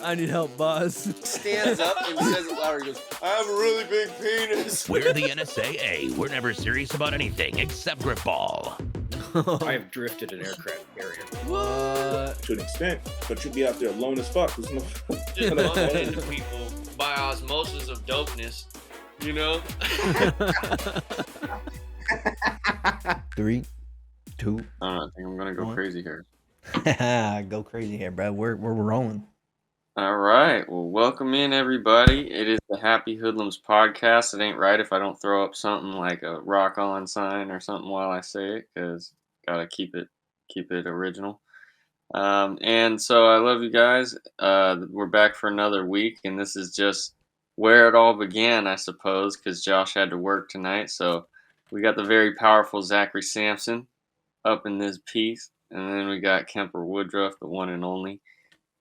I need help, boss. Stands up and says it louder. He goes, I have a really big penis. We're the NSAA. We're never serious about anything except grip ball. I have drifted an aircraft carrier. What? To an extent, but you'll be out there alone as fuck. There's no... Just bumping into people by osmosis of dopeness, you know? 3, 2. I think I'm gonna go crazy here. Go crazy here, bro. We're rolling. All right. Well, welcome in, everybody. It is the Happy Hoodlums Podcast. It ain't right if I don't throw up something like a rock on sign or something while I say it, because gotta keep it original. And so I love you guys. We're back for another week, and this is just where it all began, I suppose, because Josh had to work tonight. So we got the very powerful Zachary Sampson up in this piece, and then we got Kemper Woodruff, the one and only.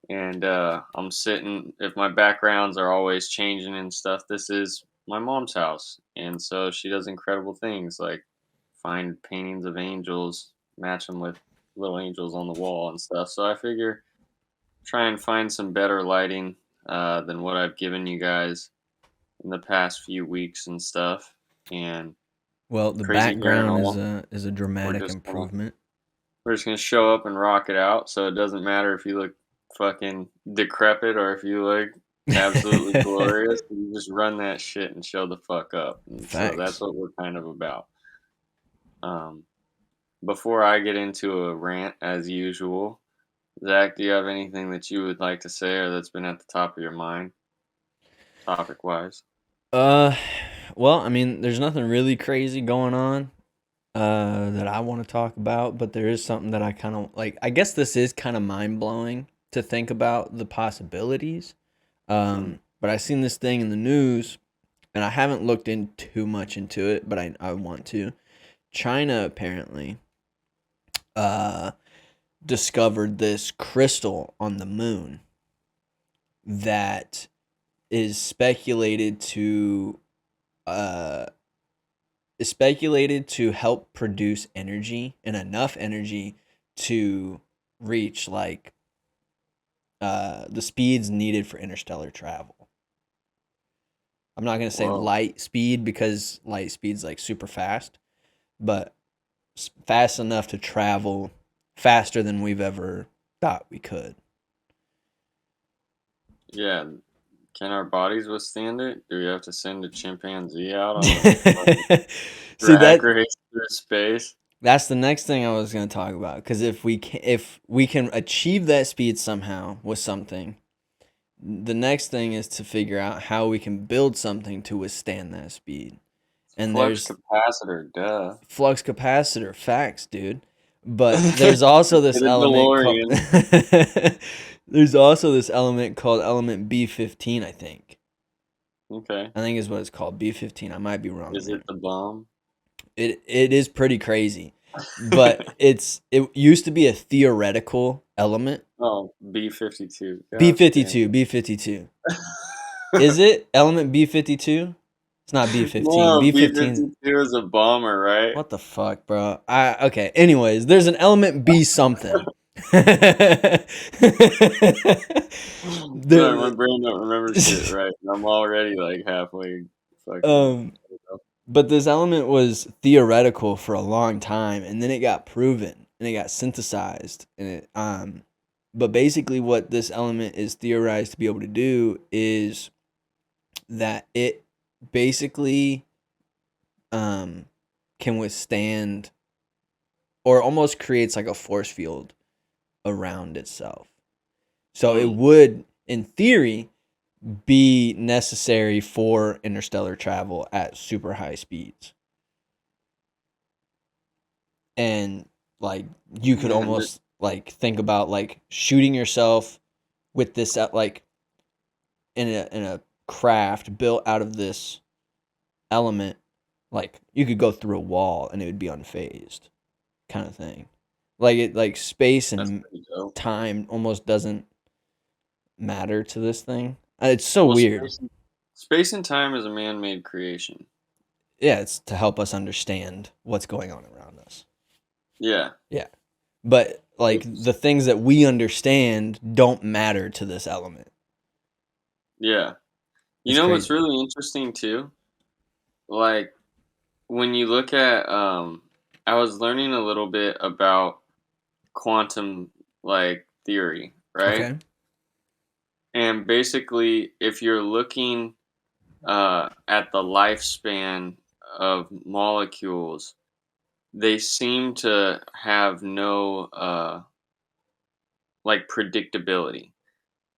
And I'm sitting, if my backgrounds are always changing and stuff, this is my mom's house. And so she does incredible things like find paintings of angels, match them with little angels on the wall and stuff. So I figure try and find some better lighting than what I've given you guys in the past few weeks and stuff. And well, the background is a dramatic improvement. We're just going to show up and rock it out. So it doesn't matter if you look fucking decrepit or if you look absolutely glorious. You just run that shit and show the fuck up. And so that's what we're kind of about. Before I get into a rant, as usual, Zach, do you have anything that you would like to say or that's been at the top of your mind, topic-wise? Well, I mean, there's nothing really crazy going on that I want to talk about, but there is something that I kind of like. I guess this is kind of mind-blowing to think about the possibilities. But I seen this thing in the news, and I haven't looked in too much into it, but I want to. China apparently discovered this crystal on the moon that is speculated to help produce energy and enough energy to reach like the speeds needed for interstellar travel. I'm not going to say light speed because light speed's like super fast, but fast enough to travel faster than we've ever thought we could. Yeah. Can our bodies withstand it? Do we have to send a chimpanzee out on a drag race through space? That's the next thing I was going to talk about. Because if we can achieve that speed somehow with something, the next thing is to figure out how we can build something to withstand that speed. And flux capacitor, duh. Flux capacitor, facts, dude. But there's also this element. There's also this element called element B15, I think. Okay. I think is what it's called, B15. I might be wrong. Is it the bomb? It is pretty crazy, but it used to be a theoretical element. Oh, B52. B52. Is it element B52? It's not B15. No, B15 is a bomber, right? What the fuck, bro? Okay. Anyways, there's an element B something. Sorry, my brain don't remember shit right. I'm already like halfway fucking. But this element was theoretical for a long time, and then it got proven and it got synthesized. And it but basically, what this element is theorized to be able to do is that it basically can withstand or almost creates like a force field around itself. So it would, in theory, be necessary for interstellar travel at super high speeds. And like you could almost like think about like shooting yourself with this like in a craft built out of this element. Like you could go through a wall and it would be unfazed, kind of thing. Like space and time almost doesn't matter to this thing. It's so weird. Space and time is a man-made creation. Yeah, it's to help us understand what's going on around us. Yeah. Yeah. But like the things that we understand don't matter to this element. Yeah. You It's know what's crazy. really interesting too? Like when you look at I was learning a little bit about quantum like theory, right? Okay. And basically if you're looking at the lifespan of molecules, they seem to have no like predictability.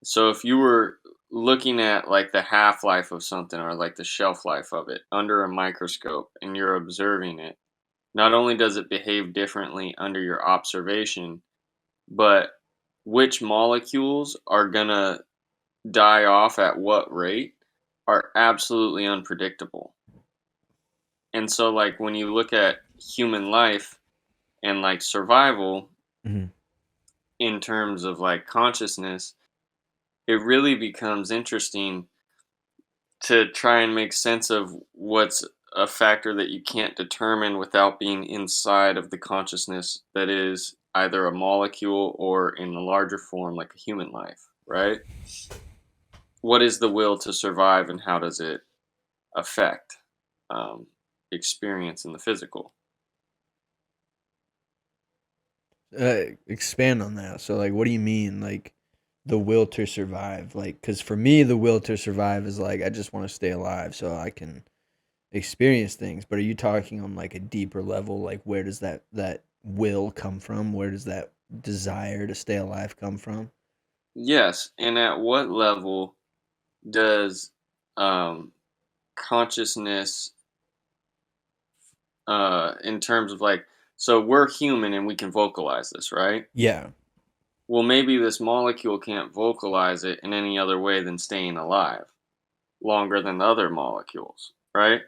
So if you were looking at like the half life of something or like the shelf life of it under a microscope and you're observing it, not only does it behave differently under your observation, but which molecules are going to die off at what rate are absolutely unpredictable. And so, like, when you look at human life and like survival Mhm. in terms of like consciousness, it really becomes interesting to try and make sense of what's a factor that you can't determine without being inside of the consciousness that is either a molecule or in a larger form like a human life, right? What is the will to survive and how does it affect um, experience in the physical? Expand on that. So, like, what do you mean, like, the will to survive? Like, because for me, the will to survive is like, I just want to stay alive so I can experience things. But are you talking on like a deeper level? Like, where does that will come from? Where does that desire to stay alive come from? Yes, and at what level does um, consciousness, in terms of like, so we're human and we can vocalize this, right? Yeah. Well, maybe this molecule can't vocalize it in any other way than staying alive longer than the other molecules, right?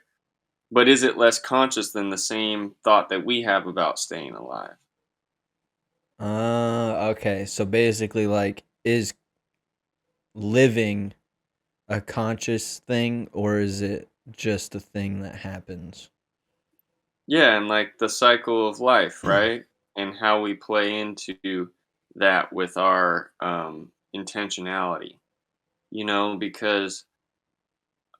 But is it less conscious than the same thought that we have about staying alive? Okay. So basically, like, is living a conscious thing or is it just a thing that happens? Yeah, and like the cycle of life, right? And how we play into that with our intentionality, because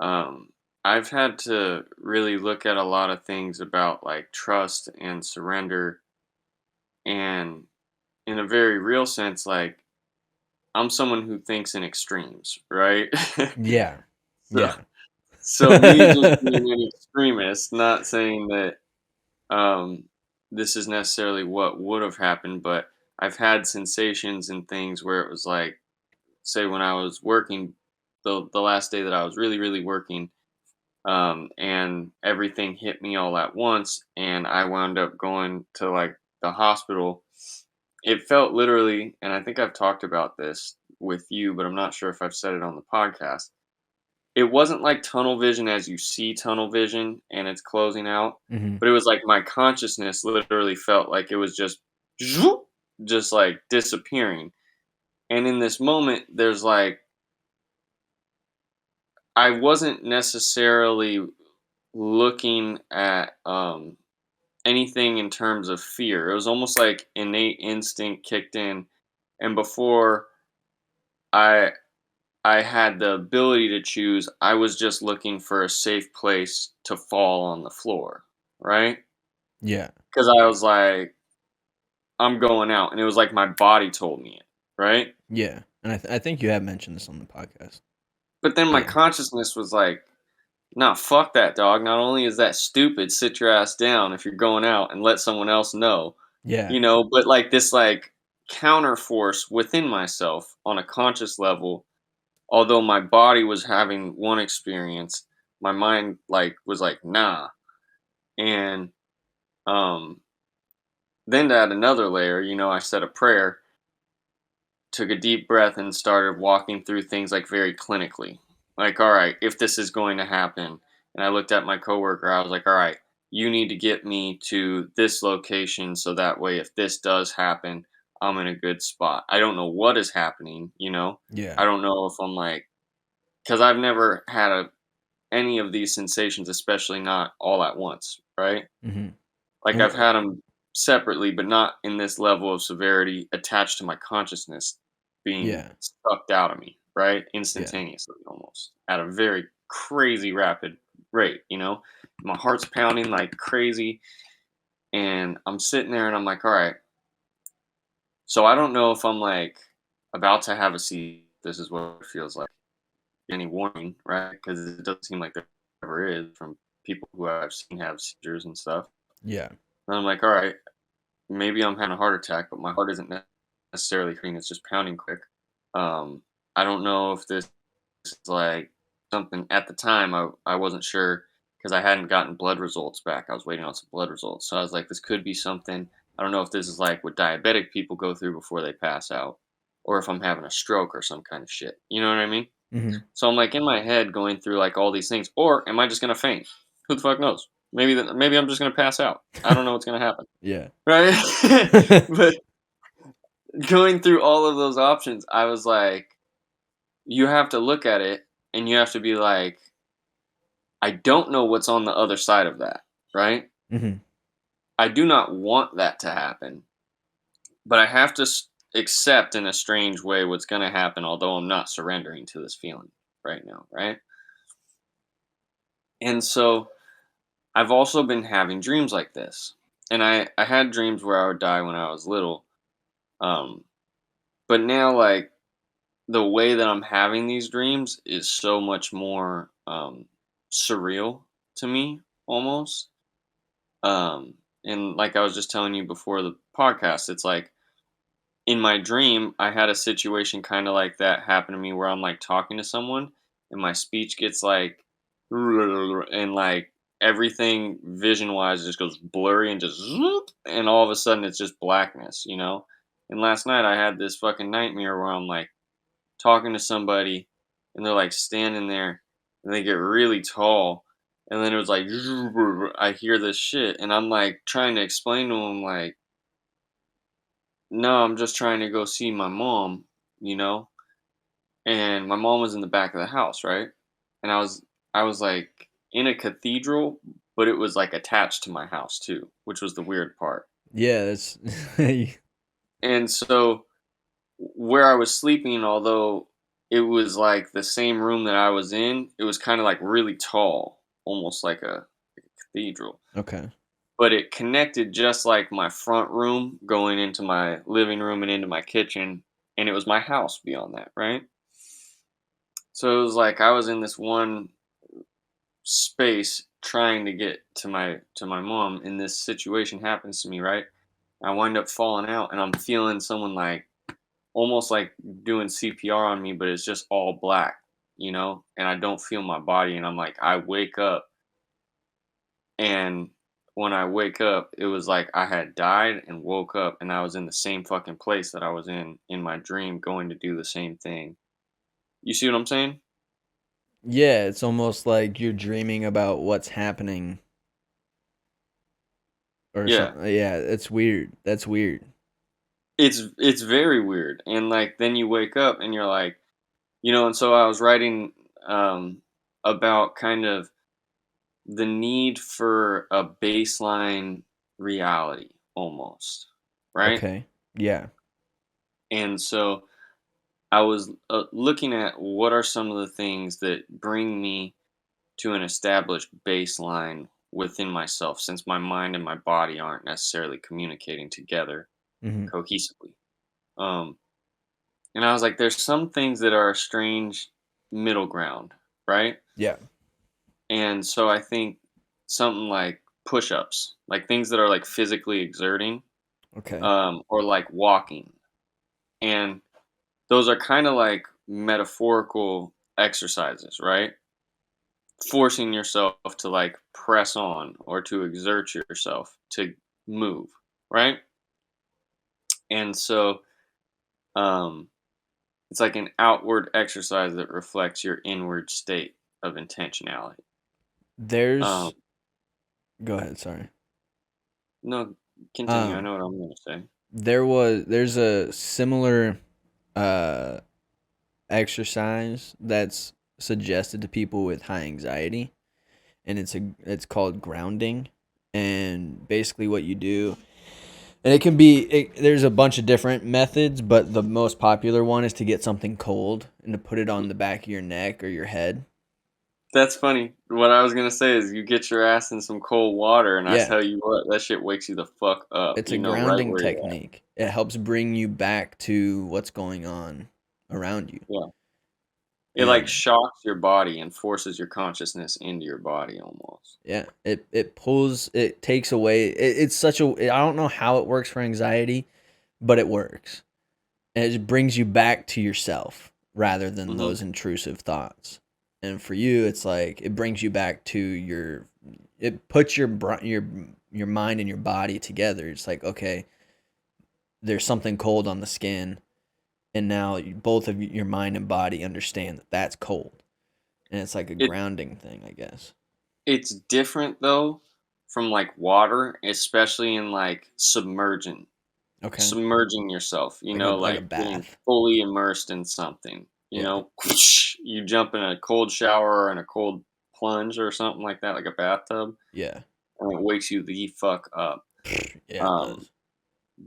um, I've had to really look at a lot of things about like trust and surrender. And in a very real sense, like I'm someone who thinks in extremes, right? Yeah. so, Yeah. so me just being an extremist, not saying that um, this is necessarily what would have happened, but I've had sensations and things where it was like, say, when I was working, the last day that I was really, really working, and everything hit me all at once, and I wound up going to like the hospital. It felt literally, and I think I've talked about this with you, but I'm not sure if I've said it on the podcast. It wasn't like tunnel vision as you see tunnel vision and it's closing out, Hmm. but it was like my consciousness literally felt like it was just zoop, just like disappearing. And in this moment, there's like I wasn't necessarily looking at anything in terms of fear. It was almost like innate instinct kicked in, and before I I had the ability to choose, I was just looking for a safe place to fall on the floor, right? Yeah. Because I was like, I'm going out, and it was like my body told me it, right? Yeah. And I think you have mentioned this on the podcast. But then my Yeah. consciousness was like, nah, fuck that, dog. Not only is that stupid, sit your ass down if you're going out and let someone else know, Yeah. but like this like counter force within myself on a conscious level, although my body was having one experience, my mind like was like, nah. And um then to add another layer, I said a prayer, took a deep breath and started walking through things like very clinically. Like, all right, if this is going to happen, and I looked at my coworker, I was like, all right, you need to get me to this location so that way if this does happen, I'm in a good spot. I don't know what is happening. Yeah. I don't know if I'm like, because I've never had any of these sensations, especially not all at once, right? Hmm. Like And I've had them separately, but not in this level of severity attached to my consciousness being yeah. sucked out of me, right? Yeah. Instantaneously almost at a very crazy rapid rate, you know? My heart's pounding like crazy. And I'm sitting there and I'm like, all right. So I don't know if I'm like about to have a seizure. This is what it feels like. Any warning, right? Because it doesn't seem like there ever is from people who I've seen have seizures and stuff. Yeah. And I'm like, all right, maybe I'm having a heart attack, but my heart isn't necessarily beating, it's just pounding quick. I don't know if this is like something at the time. I wasn't sure because I hadn't gotten blood results back. I was waiting on some blood results. So I was like, this could be something. I don't know if this is like what diabetic people go through before they pass out, or if I'm having a stroke or some kind of shit. You know what I mean? Mm-hmm. So I'm like in my head going through like all these things, or am I just gonna faint? Who the fuck knows? Maybe I'm just gonna pass out. I don't know what's gonna happen. Yeah. Right? But going through all of those options, I was like, you have to look at it and you have to be like, I don't know what's on the other side of that, right? Mm-hmm. I do not want that to happen, but I have to accept in a strange way what's going to happen, although I'm not surrendering to this feeling right now, right? And so I've also been having dreams like this. And I had dreams where I would die when I was little. But now, like, the way that I'm having these dreams is so much more surreal to me, almost. And like I was just telling you before the podcast, it's like in my dream, I had a situation kind of like that happen to me where I'm like talking to someone and my speech gets like, and like everything vision wise just goes blurry and just, zoop, and all of a sudden it's just blackness, you know? And last night I had this fucking nightmare where I'm like talking to somebody and they're like standing there and they get really tall. And then it was like, I hear this shit and I'm like trying to explain to them, like, no, I'm just trying to go see my mom, you know? And my mom was in the back of the house, right? And I was like in a cathedral, but it was like attached to my house too, which was the weird part. Yeah, that's And so where I was sleeping, although it was like the same room that I was in, it was kind of like really tall, almost like a cathedral. okay. But it connected just like my front room going into my living room and into my kitchen, and it was my house beyond that, right? So it was like I was in this one space trying to get to my mom, and this situation happens to me, right? I wind up falling out and I'm feeling someone like almost like doing CPR on me, but it's just all black, you know, and I don't feel my body. And I'm like, I wake up, and when I wake up, it was like I had died and woke up, and I was in the same fucking place that I was in my dream, going to do the same thing. You see what I'm saying? Yeah, it's almost like you're dreaming about what's happening or Yeah. something. Yeah, it's weird. That's weird. It's very weird. And like then you wake up and you're like, you know, and so I was writing about kind of the need for a baseline reality almost, right? Okay. Yeah. And so I was looking at what are some of the things that bring me to an established baseline within myself, since my mind and my body aren't necessarily communicating together Mm-hmm. cohesively. Um, and I was like, there's some things that are a strange middle ground, right? Yeah. And so I think something like push-ups, like things that are like physically exerting, Okay. or like walking. And those are kind of like metaphorical exercises, right? Forcing yourself to like press on or to exert yourself to move, right? And so um it's like an outward exercise that reflects your inward state of intentionality. Um There's Go ahead, sorry. no, continue. I Um know what I'm going to say. there's a similar uh exercise that's suggested to people with high anxiety, and it's called grounding. And basically what you do, And it can be, there's a bunch of different methods, but the most popular one is to get something cold and to put it on the back of your neck or your head. That's funny. What I was gonna say is you get your ass in some cold water, and I Yeah. tell you what, that shit wakes you the fuck up. It's You a know right grounding where you're at. technique. It helps bring you back to what's going on around you. Yeah. It like And shocks your body and forces your consciousness into your body almost. yeah, it pulls, it takes away. It's such a, I don't know how it works for anxiety, but it works. And it just brings you back to yourself rather than Mhm. those intrusive thoughts. And for you, it's like it brings you back to your, it puts your mind and your body together. It's like, okay, there's something cold on the skin, and now both of your mind and body understand that that's cold, and it's like a It grounding thing, I guess. it's different though from like water, especially in like Okay, submerging yourself, like a like getting bath. fully immersed in something, Yeah, you jump in a cold shower or in a cold plunge or something like that, like a bathtub, yeah, and it wakes you the fuck up. yeah. It Um, does.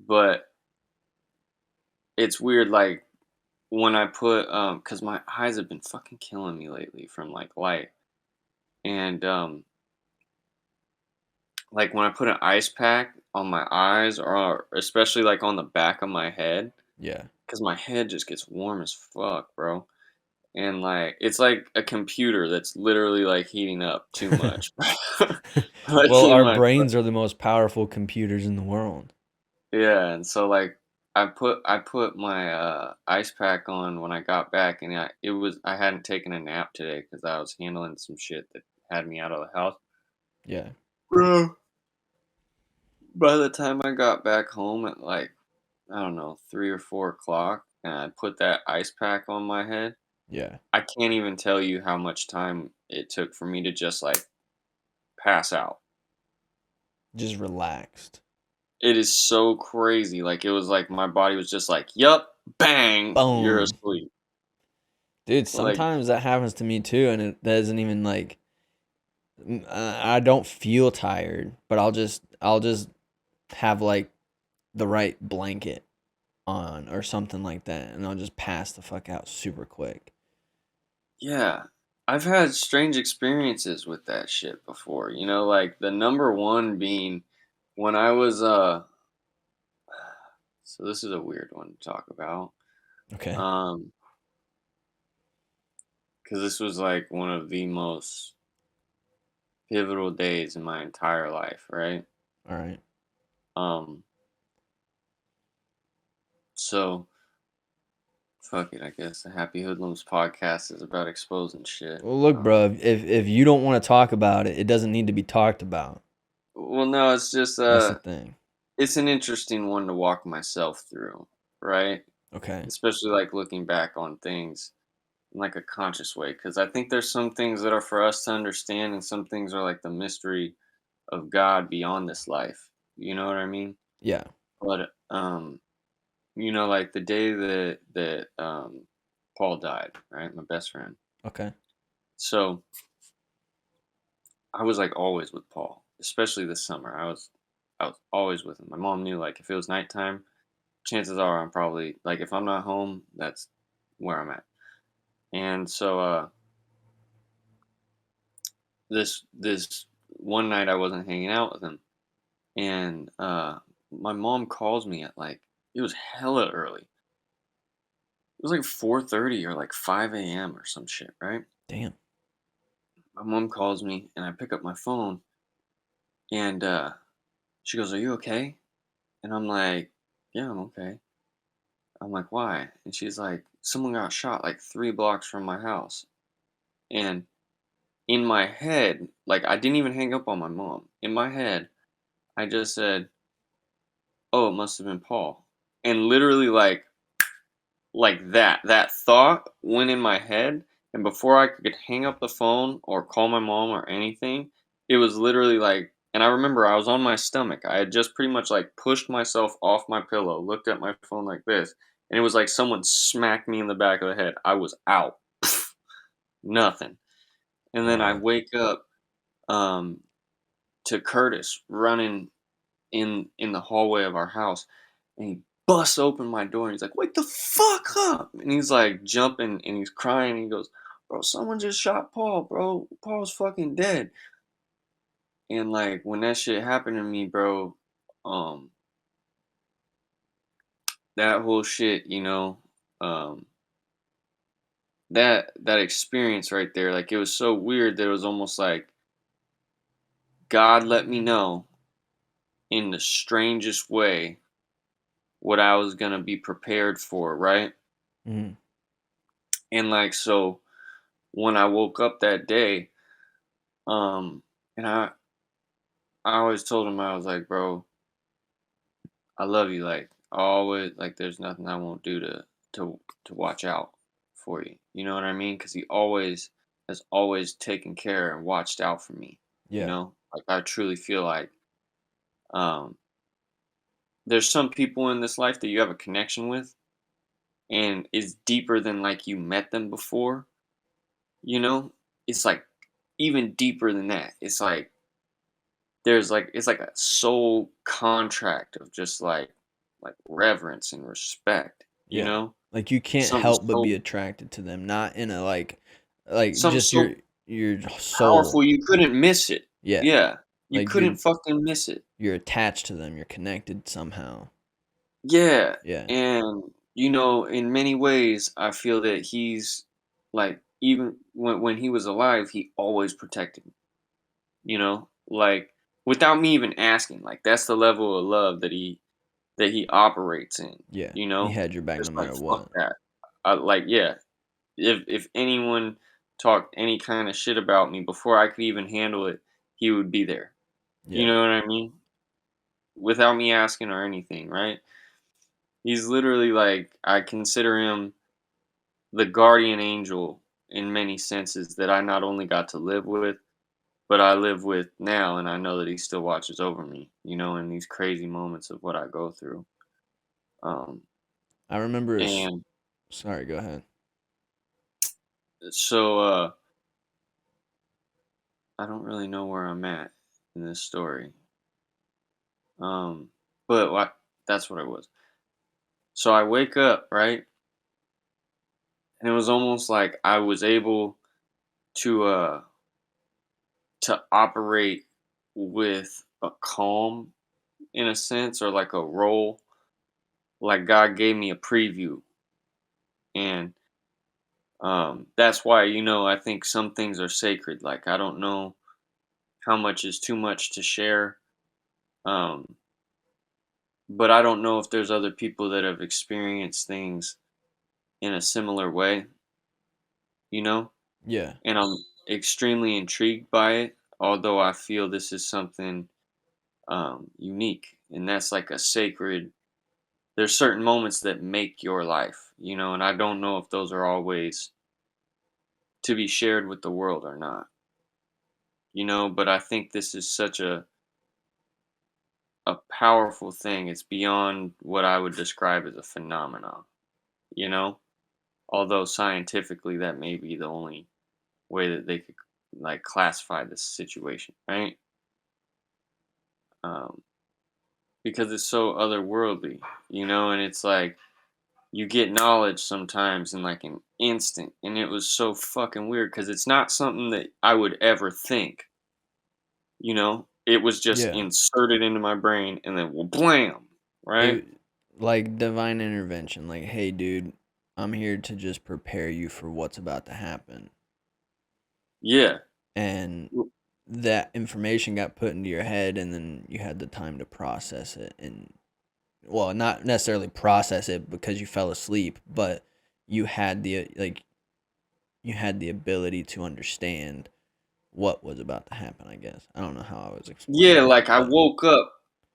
but it's weird, like when I put, cause my eyes have been fucking killing me lately from like light, and like when I put an ice pack on my eyes, or especially like on the back of my head, Yeah, cause my head just gets warm as fuck, bro. And like it's like a computer that's literally like heating up too much. Like well, in our my brains are the most powerful computers in the world. yeah, and so like I put my ice pack on when I got back, and I hadn't taken a nap today because I was handling some shit that had me out of the house. Yeah, Bro, by the time I got back home at like I don't know 3 or 4 o'clock, and I put that ice pack on my head, yeah. I can't even tell you how much time it took for me to just like pass out. Just relaxed. It is so crazy. Like it was like my body was just like, "Yup, bang, you're Boom. asleep." Dude, Like, sometimes that happens to me too, and it doesn't even like, I don't feel tired, but I'll just have like the right blanket on or something like that, and I'll just pass the fuck out super quick. yeah, I've had strange experiences with that shit before. Like the number one being when I was so this is a weird one to talk about. Okay. Um, because this was like one of the most pivotal days in my entire life, right? All right. Um, so fuck it, I guess the Happy Hoodlums podcast is about exposing shit. Well, look, bro, if you don't want to talk about it, it doesn't need to be talked about. Well, no, it's just That's the thing. it's an interesting one to walk myself through, right? Okay. Especially like looking back on things in like a conscious way, because I think there's some things that are for us to understand, and some things are like the mystery of God beyond this life. You know what I mean? Yeah. But like the day that Paul died, right? My best friend. Okay. So I was like always with Paul, especially this summer. I was always with him. My mom knew like if it was nighttime, chances are I'm probably like if I'm not home, that's where I'm at. And so this one night I wasn't hanging out with him, and my mom calls me at like it was hella early. It was like 4:30 or like 5 a.m. or some shit, right? Damn. My mom calls me and I pick up my phone, and she goes, "Are you okay?" And I'm like, "Yeah, I'm okay." I'm like, "Why?" And she's like, "Someone got shot like 3 blocks from my house." And in my head, like I didn't even hang up on my mom. In my head, I just said, "Oh, it must have been Paul." And literally like that thought went in my head, and before I could hang up the phone or call my mom or anything, it was literally like and I remember I was on my stomach. I had just pretty much like pushed myself off my pillow, looked at my phone like this, and it was like someone smacked me in the back of the head. I was out. Nothing. And then I Wow. wake up um to Curtis running in the hallway of our house, and he busts open my door and he's like, "Wake the fuck up!" And he's like jumping and he's crying. And he goes, "Bro, someone just shot Paul, bro. Paul's fucking dead." And like when that shit happened to me, bro, um, that whole shit, um, that experience right there, like it was so weird that it was almost like God let me know in the strangest way what I was gonna be prepared for, right? Mm-hmm. And like so when I woke up that day, and I always told him, I was like, "Bro, I love you. Like always, like there's nothing I won't do to watch out for you." You know what I mean? Because he always has always taken care and watched out for me. You Yeah. know, like I truly feel like um, there's some people in this life that you have a connection with, and it's deeper than like you met them before. You know, it's like even deeper than that. It's like there's like it's like a soul contract of just like reverence and respect, you Yeah. know? Like you can't Something help but so be attracted to them, not in a like something just so your powerful soul. you couldn't miss it. Yeah. Yeah. You Like couldn't fucking miss it. you're attached to them, you're connected somehow. Yeah. Yeah. And in many ways I feel that he's like even when he was alive, he always protected me, like without me even asking. Like that's the level of love that he operates in, Yeah. you He know? had your back no Just like matter fuck what. that. Like yeah, if anyone talked any kind of shit about me before I could even handle it, he would be there. You Yeah. know what I mean? Without me asking or anything, right? He's literally like I consider him the guardian angel in many senses that I not only got to live with, but I live with now, and I know that he still watches over me, in these crazy moments of what I go through. Um, I remember and sorry, go ahead. so I don't really know where I'm at in this story. But that's what it was. So I wake up, right? And it was almost like I was able to operate with a calm in a sense, or like a role. Like God gave me a preview, and that's why I think some things are sacred. Like I don't know how much is too much to share, um, but I don't know if there's other people that have experienced things in a similar way, you know. Yeah. And I'm extremely intrigued by it. Although I feel this is something unique, and that's like a sacred. There's certain moments that make your life, and I don't know if those are always to be shared with the world or not, but I think this is such a powerful thing. It's beyond what I would describe as a phenomenon, you know? Although scientifically that may be the only way that they could like classify this situation, right? Um, because it's so otherworldly, and it's like you get knowledge sometimes in like an instant, and it was so fucking weird because it's not something that I would ever think. It was just Yeah. inserted into my brain and then well, blam, right? It like divine intervention. Like, hey dude, I'm here to just prepare you for what's about to happen. Yeah. And that information got put into your head and then you had the time to process it, and well, not necessarily process it because you fell asleep, but you had you had the ability to understand what was about to happen, I guess. I don't know how I was Yeah, explaining it, like I but woke up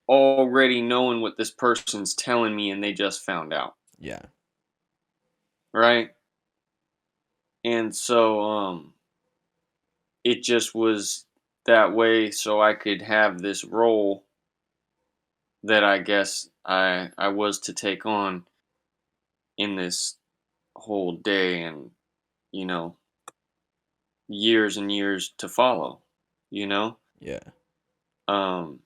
already knowing what this person's telling me and they just found out, yeah. right? And so it just was that way so I could have this role that I guess I was to take on in this whole day, and you know years and years to follow, you know Yeah. um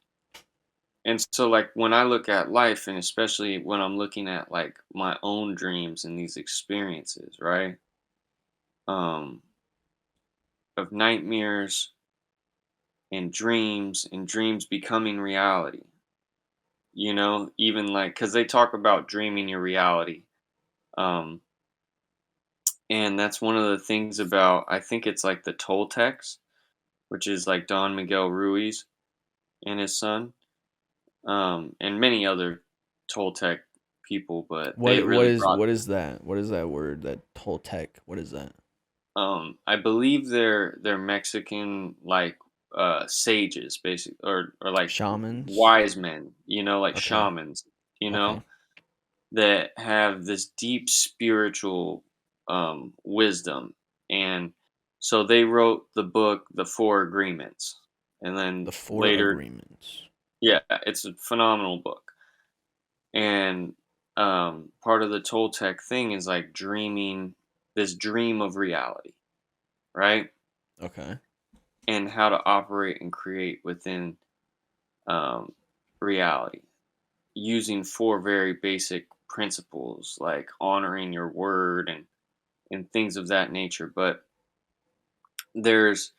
And so like when I look at life, and especially when I'm looking at like my own dreams and these experiences, right? Um, of nightmares and dreams becoming reality. Even like because they talk about dreaming your reality. Um, and that's one of the things about, I think it's like the Toltecs, which is like Don Miguel Ruiz and his son, and many other Toltec people, but they What really is brought. what is that? What is that word? That Toltec. What is that? I believe they're Mexican, like sages, basically, or like Shamans. wise men, like Okay. shamans, you Okay. know, that have this deep spiritual wisdom, and so they wrote the book, The Four Agreements, and then The Four later, Agreements. yeah, it's a phenomenal book, and part of the Toltec thing is like dreaming this dream of reality, right? Okay. And how to operate and create within um, reality using four very basic principles like honoring your word and things of that nature. But there's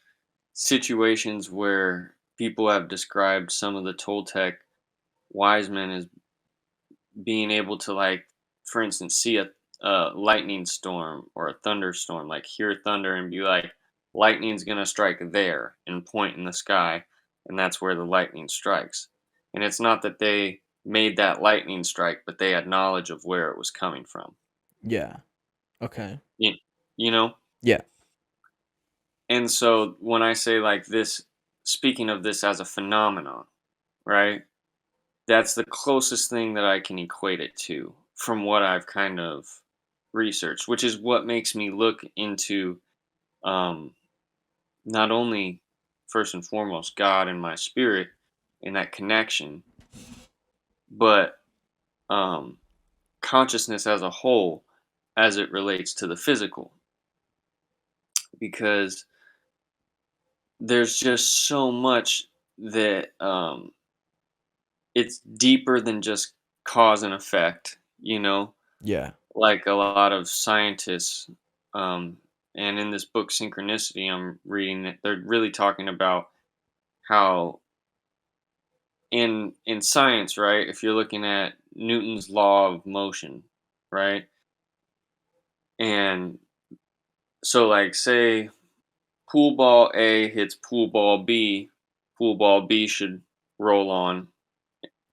situations where people have described some of the Toltec wise men as being able to, like, for instance, see a lightning storm or a thunderstorm, like hear thunder and be like, lightning's gonna strike there, and point in the sky, and that's where the lightning strikes. And it's not that they made that lightning strike, but they had knowledge of where it was coming from. Yeah. Okay. You, you know? Yeah. And so when I say like this, speaking of this as a phenomenon, right? That's the closest thing that I can equate it to from what I've kind of researched, which is what makes me look into um, not only first and foremost God and my spirit and that connection, but um, consciousness as a whole as it relates to the physical. Because there's just so much that it's deeper than just cause and effect, Yeah. like a lot of scientists, um, and in this book Synchronicity I'm reading it, they're really talking about how in science, right, if you're looking at Newton's law of motion, right, and so like say pool ball A hits pool ball B should roll on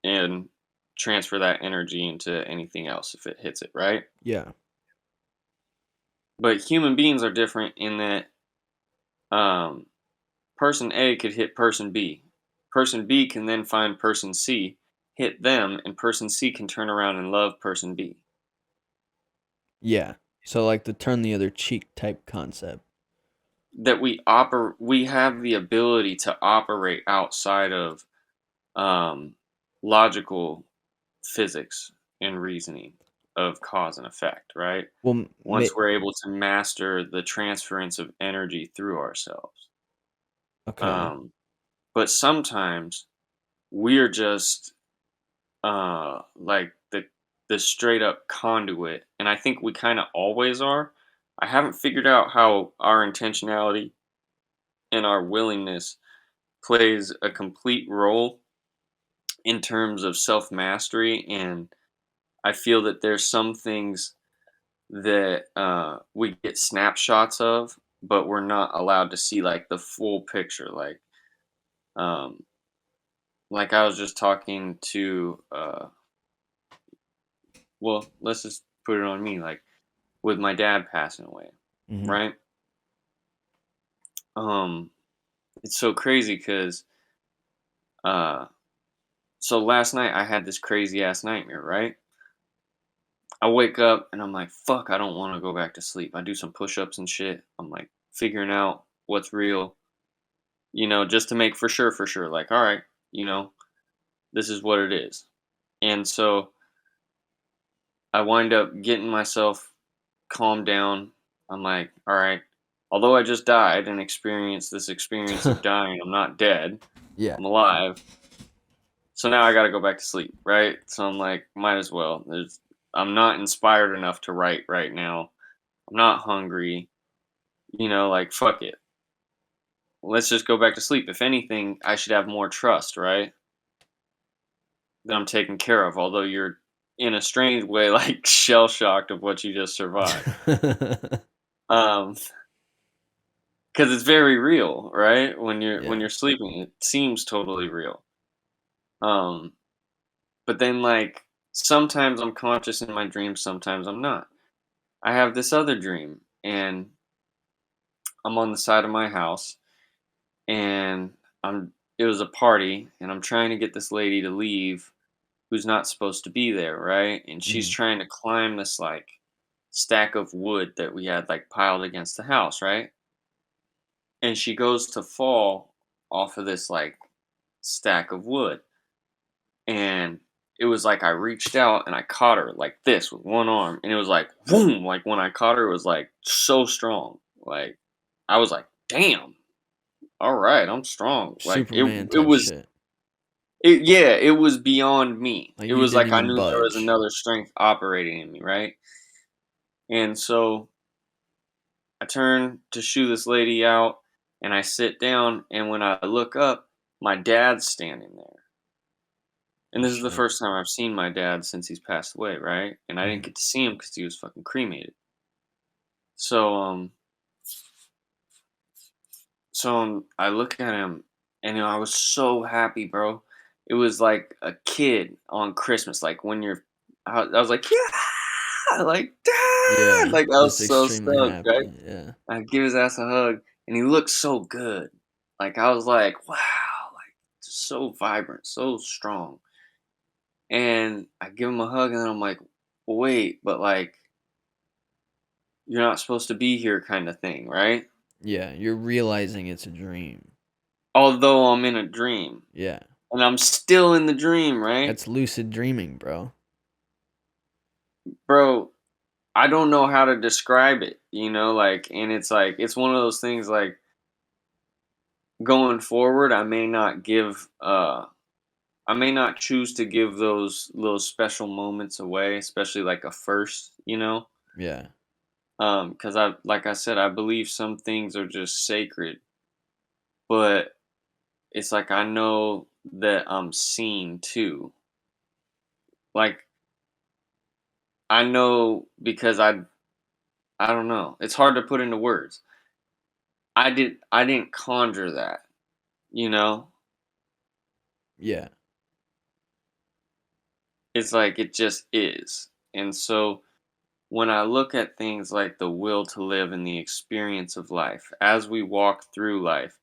and transfer that energy into anything else if it hits it, right? Yeah. But human beings are different in that um, person A could hit person B. Person B can then find person C, hit them, and person C can turn around and love person B. Yeah. So like the turn the other cheek type concept. That we have the ability to operate outside of um, logical physics and reasoning of cause and effect, right? Well, Once we're able to master the transference of energy through ourselves. okay. Um, but sometimes we're just like the straight up conduit, and I think we kind of always are. I haven't figured out how our intentionality and our willingness plays a complete role in terms of self mastery, and I feel that there's some things that we get snapshots of, but we're not allowed to see like the full picture. Um, like I was just talking to, well, let's just put it on me, like with my dad passing away, Mhm. right? Um, it's so crazy because, uh, so last night I had this crazy ass nightmare, right? I wake up and I'm like, fuck, I don't want to go back to sleep. I do some push ups and shit. I'm like figuring out what's real, just to make for sure, like, all right, you know, this is what it is. And so I wind up getting myself calmed down. I'm like, all right, although I just died and experienced this experience of dying, I'm not dead. Yeah. I'm alive. So now I got to go back to sleep, right? So I'm like, might as well. I'm not inspired enough to write right now. I'm not hungry. Like, fuck it. Let's just go back to sleep. If anything, I should have more trust, right? That I'm taken care of, although you're in a strange way, like, shell shocked of what you just survived. Because it's very real, right? When you're sleeping, it seems totally real. But then, like, sometimes I'm conscious in my dreams, sometimes I'm not. I have this other dream, and I'm on the side of my house, and it was a party, and I'm trying to get this lady to leave who's not supposed to be there, right? And she's trying to climb this, like, stack of wood that we had, like, piled against the house, right? And she goes to fall off of this, like, stack of wood. And it was like I reached out and I caught her like this with one arm. And it was like, boom. Like, when I caught her, it was like so strong. Like, I was like, damn. All right, I'm strong. Like, Superman it type was, shit. it was beyond me. Like, It you was didn't like I even knew there was budge. another strength operating in me, right? And so I turn to shoo this lady out and I sit down. And when I look up, my dad's standing there. And this is the Shit. first time I've seen my dad since he's passed away, right? And I didn't get to see him because he was fucking cremated. So, I look at him, and I was so happy, bro. It was like a kid on Christmas, like when I was like, yeah, like, dad, Yeah, like I was just so extremely stoked, right? happy. Yeah. I give his ass a hug, and he looked so good. Like, I was like, wow, like, so vibrant, so strong. And I give him a hug, and then I'm like, wait, but like, you're not supposed to be here, kind of thing, right? Yeah, you're realizing it's a dream. Although I'm in a dream. Yeah. And I'm still in the dream, right? That's lucid dreaming, bro. Bro, I don't know how to describe it, like, and it's like, it's one of those things, like, going forward, I may not choose to give those little special moments away, especially like a first, Yeah. Because like I said, I believe some things are just sacred, but it's like I know that I'm seen too. Like, I know because I don't know. It's hard to put into words. I didn't conjure that, you know? Yeah. It's like it just is. And so when I look at things like the will to live and the experience of life as we walk through life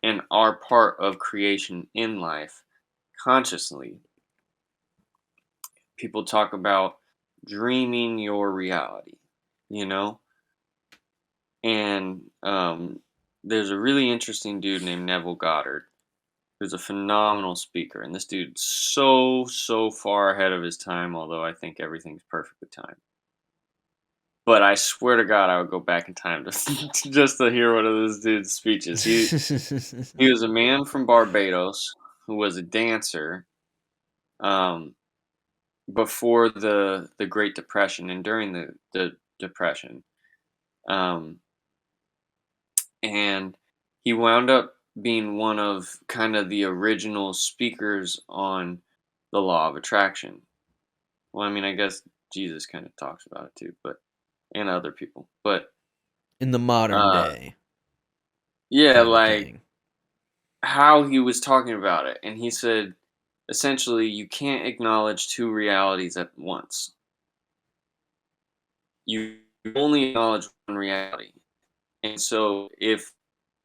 and are part of creation in life consciously, people talk about dreaming your reality, you know? And there's a really interesting dude named Neville Goddard who's a phenomenal speaker. And this dude's so far ahead of his time, although I think everything's perfectly timed. But I swear to God, I would go back in time to just to hear one of this dude's speeches. He was a man from Barbados who was a dancer before the Great Depression and during the Depression. And he wound up being one of kind of the original speakers on the law of attraction. Well, I mean, I guess Jesus kind of talks about it too, and other people. But In the modern day. yeah, Kind of like thing. how he was talking about it. And he said, essentially, you can't acknowledge two realities at once. You only acknowledge one reality. And so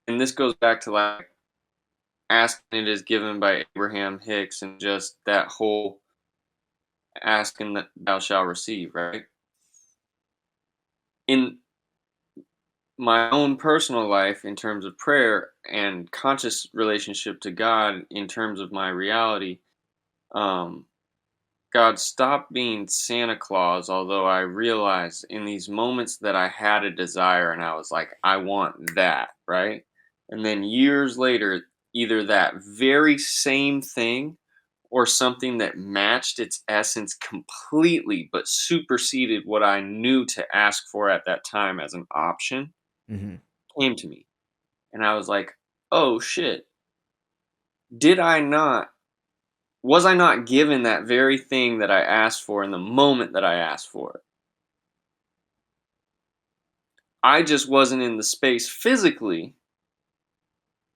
and this goes back to like asking it is given by Abraham Hicks and just that whole asking that thou shalt receive, right? In my own personal life, in terms of prayer and conscious relationship to God, in terms of my reality, God stopped being Santa Claus, although I realized in these moments that I had a desire and I was like, I want that, right? And then years later, either that very same thing or something that matched its essence completely but superseded what I knew to ask for at that time as an option Mm-hmm. came to me. And I was like, oh shit, did I not, was I not given that very thing that I asked for in the moment that I asked for it? I just wasn't in the space physically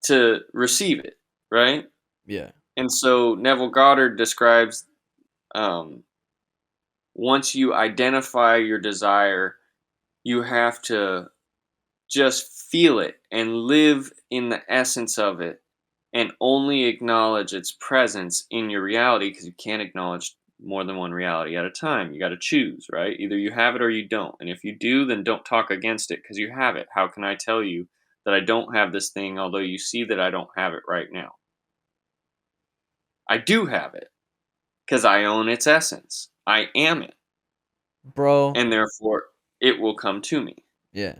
to receive it, right? Yeah. And so Neville Goddard describes um, once you identify your desire, you have to just feel it and live in the essence of it and only acknowledge its presence in your reality because you can't acknowledge more than one reality at a time. You got to choose, right? Either you have it or you don't. And if you do, then don't talk against it because you have it. How can I tell you that I don't have this thing, although you see that I don't have it right now? I do have it because I own its essence. I am it. Bro. And therefore, it will come to me. Yeah.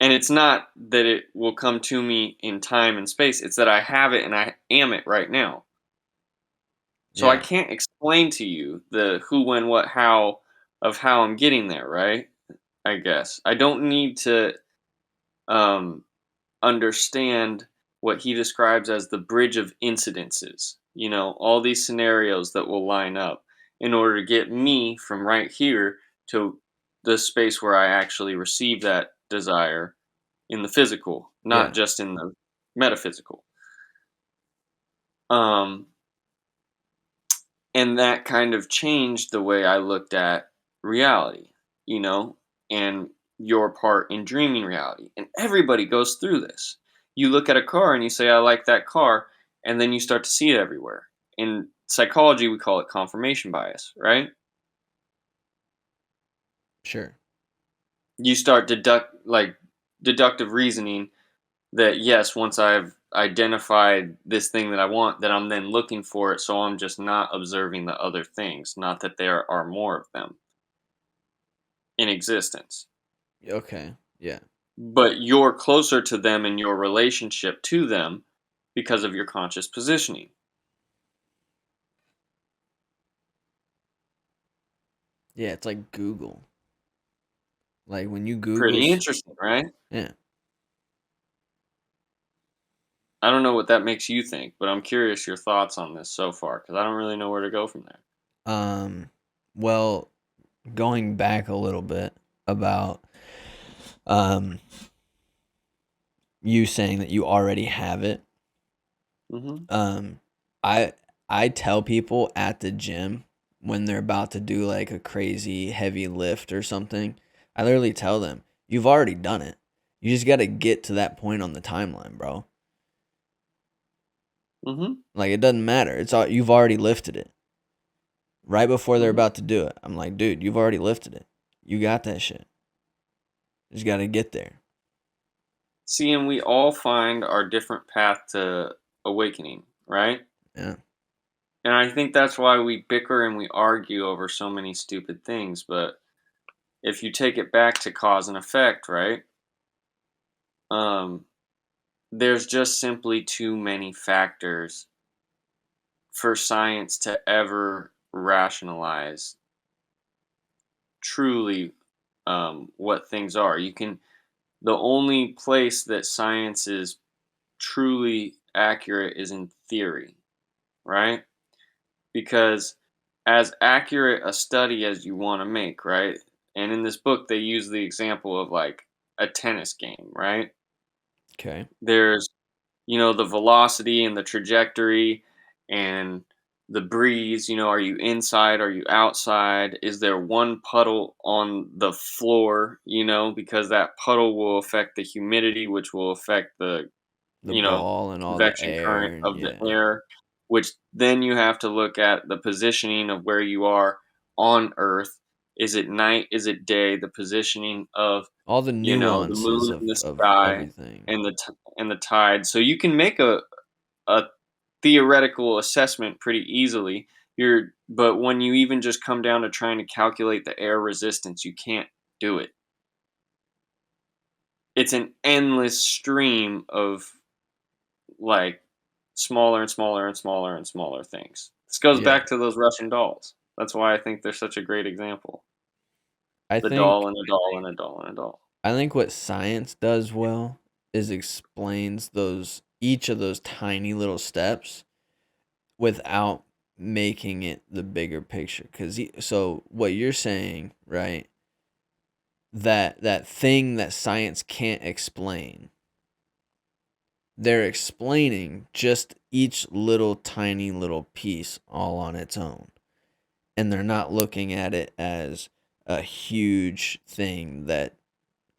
And it's not that it will come to me in time and space. It's that I have it and I am it right now. So I Yeah. can't explain to you the who, when, what, how of how I'm getting there, right? I guess. I don't need to um, understand what he describes as the bridge of incidences. You know, all these scenarios that will line up in order to get me from right here to the space where I actually receive that desire in the physical, not Yeah. just in the metaphysical. Um, and that kind of changed the way I looked at reality, you know, and your part in dreaming reality. And everybody goes through this. You look at a car and you say, I like that car, and then you start to see it everywhere. In psychology, we call it confirmation bias, right? Sure. You start deductive reasoning that yes, once I've identified this thing that I want, that I'm then looking for it, so I'm just not observing the other things, not that there are more of them in existence. Okay. Yeah. But you're closer to them in your relationship to them because of your conscious positioning. Yeah. It's like Google. Like when you Google. Pretty interesting, right? Yeah. I don't know what that makes you think, but I'm curious your thoughts on this so far because I don't really know where to go from there. Well, going back a little bit about um you saying that you already have it. Mm-hmm. I I tell people at the gym when they're about to do like a crazy heavy lift or something, I literally tell them, you've already done it. You just got to get to that point on the timeline, bro. Mm-hmm. Like it doesn't matter. It's all you've already lifted it. Right before they're Mm-hmm. about to do it, I'm like, dude, you've already lifted it. You got that shit. You just got to get there. See, and we all find our different path to awakening, right? Yeah. And I think that's why we bicker and we argue over so many stupid things. But if you take it back to cause and effect, right? Um, there's just simply too many factors for science to ever rationalize truly what things are. The only place that science is truly accurate is in theory, right? Because as accurate a study as you want to make, right? And in this book, they use the example of like a tennis game, right? Okay. There's, the velocity and the trajectory and the breeze. Are you inside? Are you outside? Is there one puddle on the floor? Because that puddle will affect the humidity, which will affect the The you know, ball and all the convection air current and of the yeah. air, which then you have to look at the positioning of where you are on Earth. Is it night? Is it day? The positioning of, All the the nuances moon in of the of sky everything. and the tide. So you can make a theoretical assessment pretty easily. But when you even just come down to trying to calculate the air resistance, you can't do it. It's an endless stream of like smaller and smaller and smaller and smaller things. This goes Yeah. back to those Russian dolls. That's why I think they're such a great example. I The think doll and a doll and a doll and a doll. I think what science does well is explains each of those tiny little steps without making it the bigger picture. So what you're saying, right? That thing that science can't explain, they're explaining just each little tiny little piece all on its own, and they're not looking at it as a huge thing that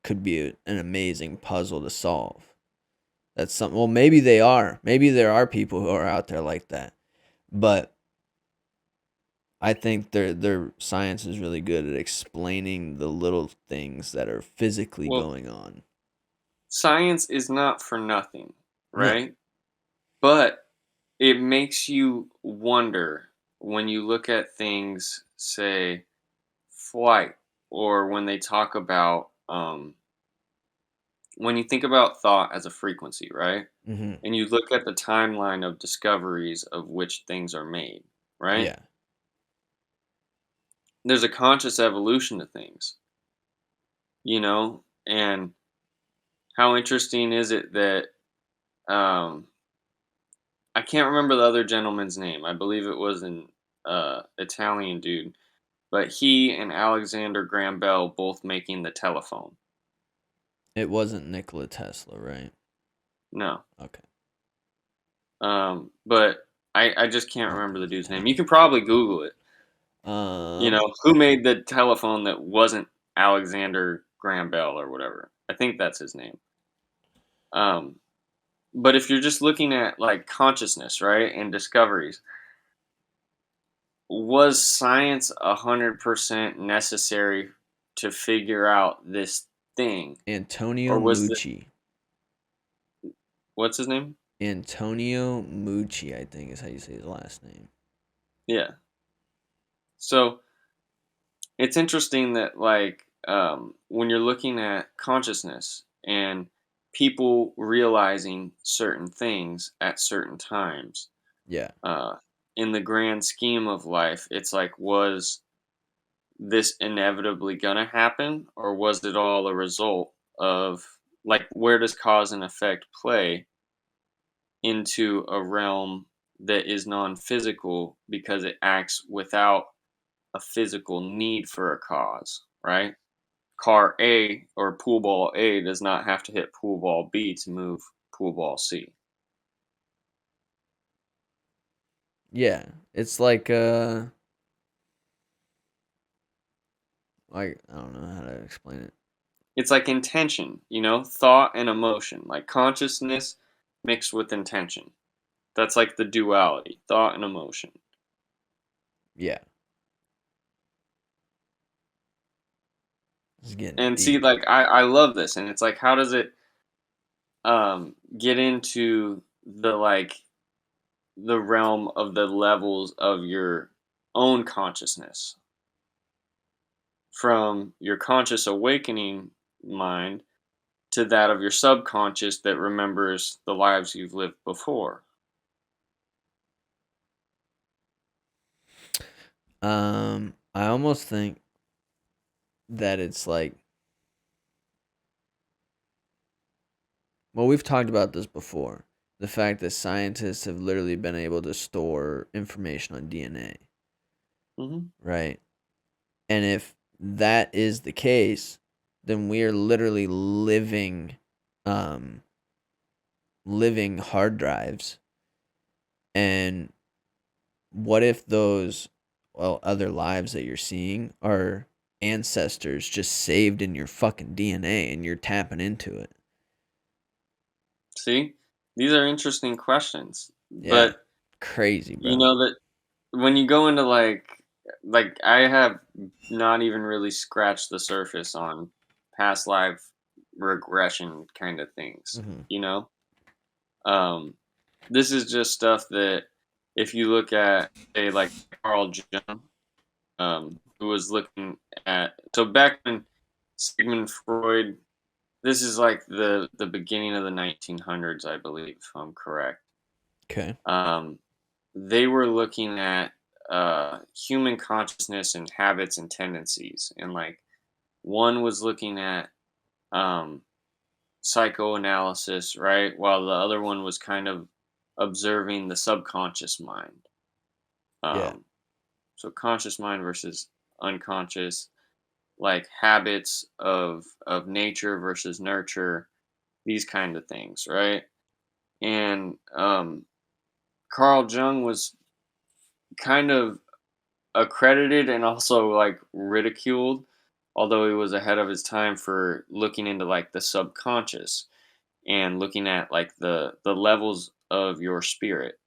could be an amazing puzzle to solve. That's something. Well, maybe they are. Maybe there are people who are out there like that, but I think their science is really good at explaining the little things that are physically going on. Science is not for nothing, No. right? But it makes you wonder when you look at things, say, flight, or when they talk about, when you think about thought as a frequency, right? Mm-hmm. And you look at the timeline of discoveries of which things are made, right? Yeah. There's a conscious evolution to things, and how interesting is it that I can't remember the other gentleman's name. I believe it was an Italian dude, but he and Alexander Graham Bell both making the telephone. It wasn't Nikola Tesla, right? No. Okay. But I just can't remember the dude's name. You can probably Google it. Who made the telephone that wasn't Alexander Graham Bell or whatever. I think that's his name. But if you're just looking at like consciousness, right, and discoveries, was science 100% necessary to figure out this thing? Antonio Or was Mucci. What's his name? Antonio Mucci, I think is how you say his last name. Yeah. So it's interesting that when you're looking at consciousness and people realizing certain things at certain times, Yeah. in the grand scheme of life, it's like, was this inevitably gonna happen, or was it all a result of, like, where does cause and effect play into a realm that is non-physical because it acts without a physical need for a cause, right? Car A or pool ball A does not have to hit pool ball B to move pool ball C. Yeah. It's like I don't know how to explain it. It's like intention, thought and emotion, like consciousness mixed with intention. That's like the duality, thought and emotion. Yeah. It's getting And deep. see, like, I love this, and it's like, how does it get into the realm of the levels of your own consciousness, from your conscious awakening mind to that of your subconscious that remembers the lives you've lived before? I almost think that it's like, well, we've talked about this before. The fact that scientists have literally been able to store information on DNA, Mm-hmm. right? And if that is the case, then we are literally living hard drives. And what if those other lives that you're seeing are ancestors just saved in your fucking DNA and you're tapping into it? See, these are interesting questions, Yeah. but Crazy, bro. you know that when you go into like I have not even really scratched the surface on past life regression kind of things. Mhm. This is just stuff that if you look at, say, like Carl Jung, who was looking at, so back when Sigmund Freud, this is like the beginning of the 1900s, I believe, if I'm correct. Okay. They were looking at human consciousness and habits and tendencies, and like one was looking at um, psychoanalysis, right, while the other one was kind of observing the subconscious mind. Yeah. So conscious mind versus unconscious, like habits of nature versus nurture, these kind of things, right? And Carl Jung was kind of accredited and also like ridiculed, although he was ahead of his time for looking into like the subconscious and looking at like the levels of your spirit,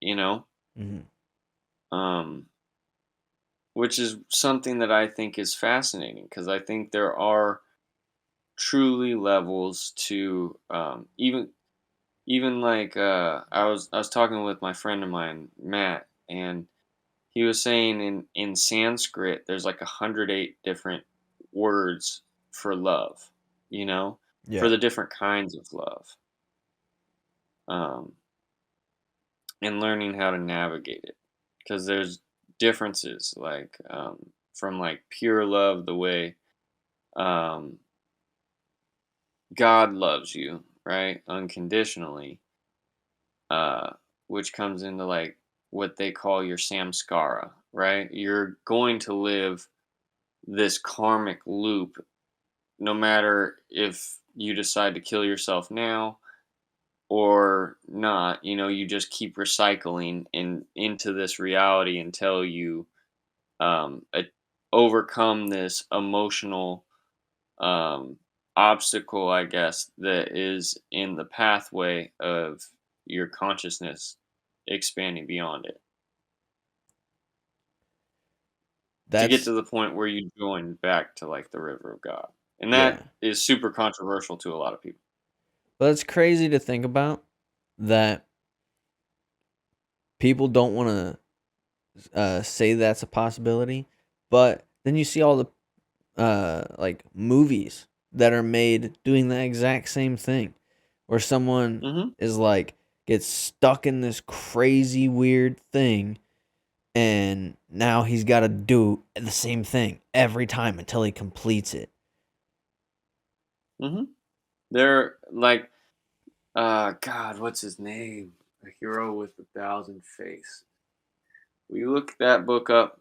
you know, Hmm. um, which is something that I think is fascinating because I think there are truly levels to even like I was talking with my friend of mine Matt, and he was saying in Sanskrit there's like 108 different words for love, you know, for Yeah. the different kinds of love, um, and learning how to navigate it because there's differences like from like pure love the way um, God loves you, right, unconditionally, uh, which comes into like what they call your samskara, right? You're going to live this karmic loop no matter if you decide to kill yourself now or not. You know, you just keep recycling into this reality until you a, overcome this emotional um, obstacle, I guess, that is in the pathway of your consciousness expanding beyond it to get That's to the point where you join back to like the river of God. And that yeah. is super controversial to a lot of people. But it's crazy to think about that people don't want to say that's a possibility, but then you see all the like movies that are made doing the exact same thing, where someone Hmm. is like gets stuck in this crazy weird thing, and now he's got to do the same thing every time until he completes it. Hmm. They're like, God, what's his name? A Hero with a Thousand Face. Will you look that book up?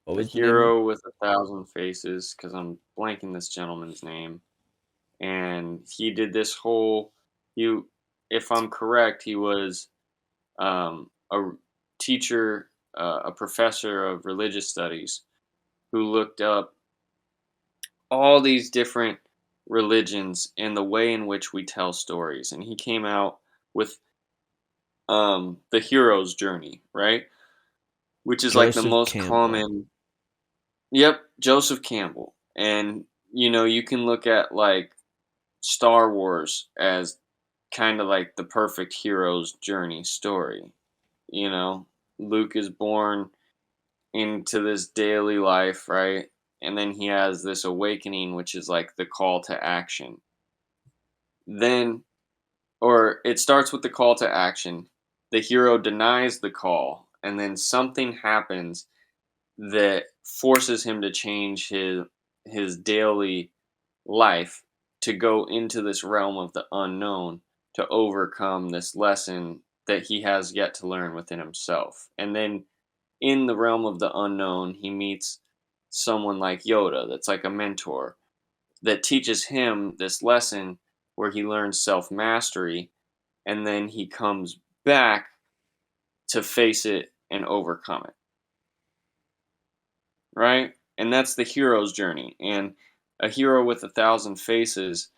What A was the name of it? Hero with a Thousand Faces, because I'm blanking this gentleman's name. And he did this whole, he, if I'm correct, he was a teacher, a professor of religious studies who looked up all these different religions and the way in which we tell stories. And he came out with the hero's journey, right? Which is like the Joseph most Campbell. common. Yep, Joseph Campbell. And you know, you can look at like Star Wars as kind of like the perfect hero's journey story. You know, Luke is born into this daily life, right? And then he has this awakening, which is like the call to action. Then, or it starts with the call to action. The hero denies the call, and then something happens that forces him to change his daily life to go into this realm of the unknown to overcome this lesson that he has yet to learn within himself. And then in the realm of the unknown, he meets someone like Yoda that's like a mentor that teaches him this lesson where he learns self mastery, and then he comes back to face it and overcome it, right? And that's the hero's journey. And a hero with a thousand faces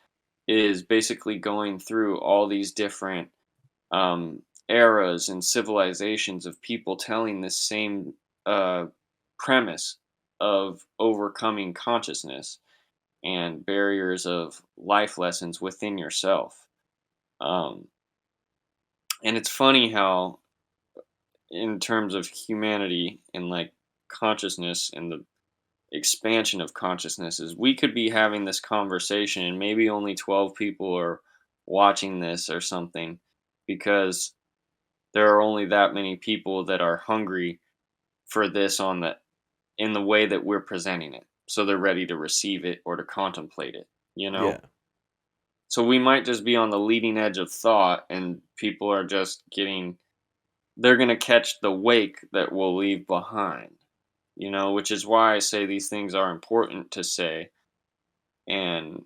is basically going through all these different eras and civilizations of people telling this same uh, premise of overcoming consciousness and barriers of life lessons within yourself. Um, and it's funny how, in terms of humanity and like consciousness and the expansion of consciousness, is we could be having this conversation and maybe only 12 people are watching this or something because there are only that many people that are hungry for this in the way that we're presenting it. So they're ready to receive it or to contemplate it, you know? Yeah. So we might just be on the leading edge of thought, and people are just they're going to catch the wake that we'll leave behind, which is why I say these things are important to say. And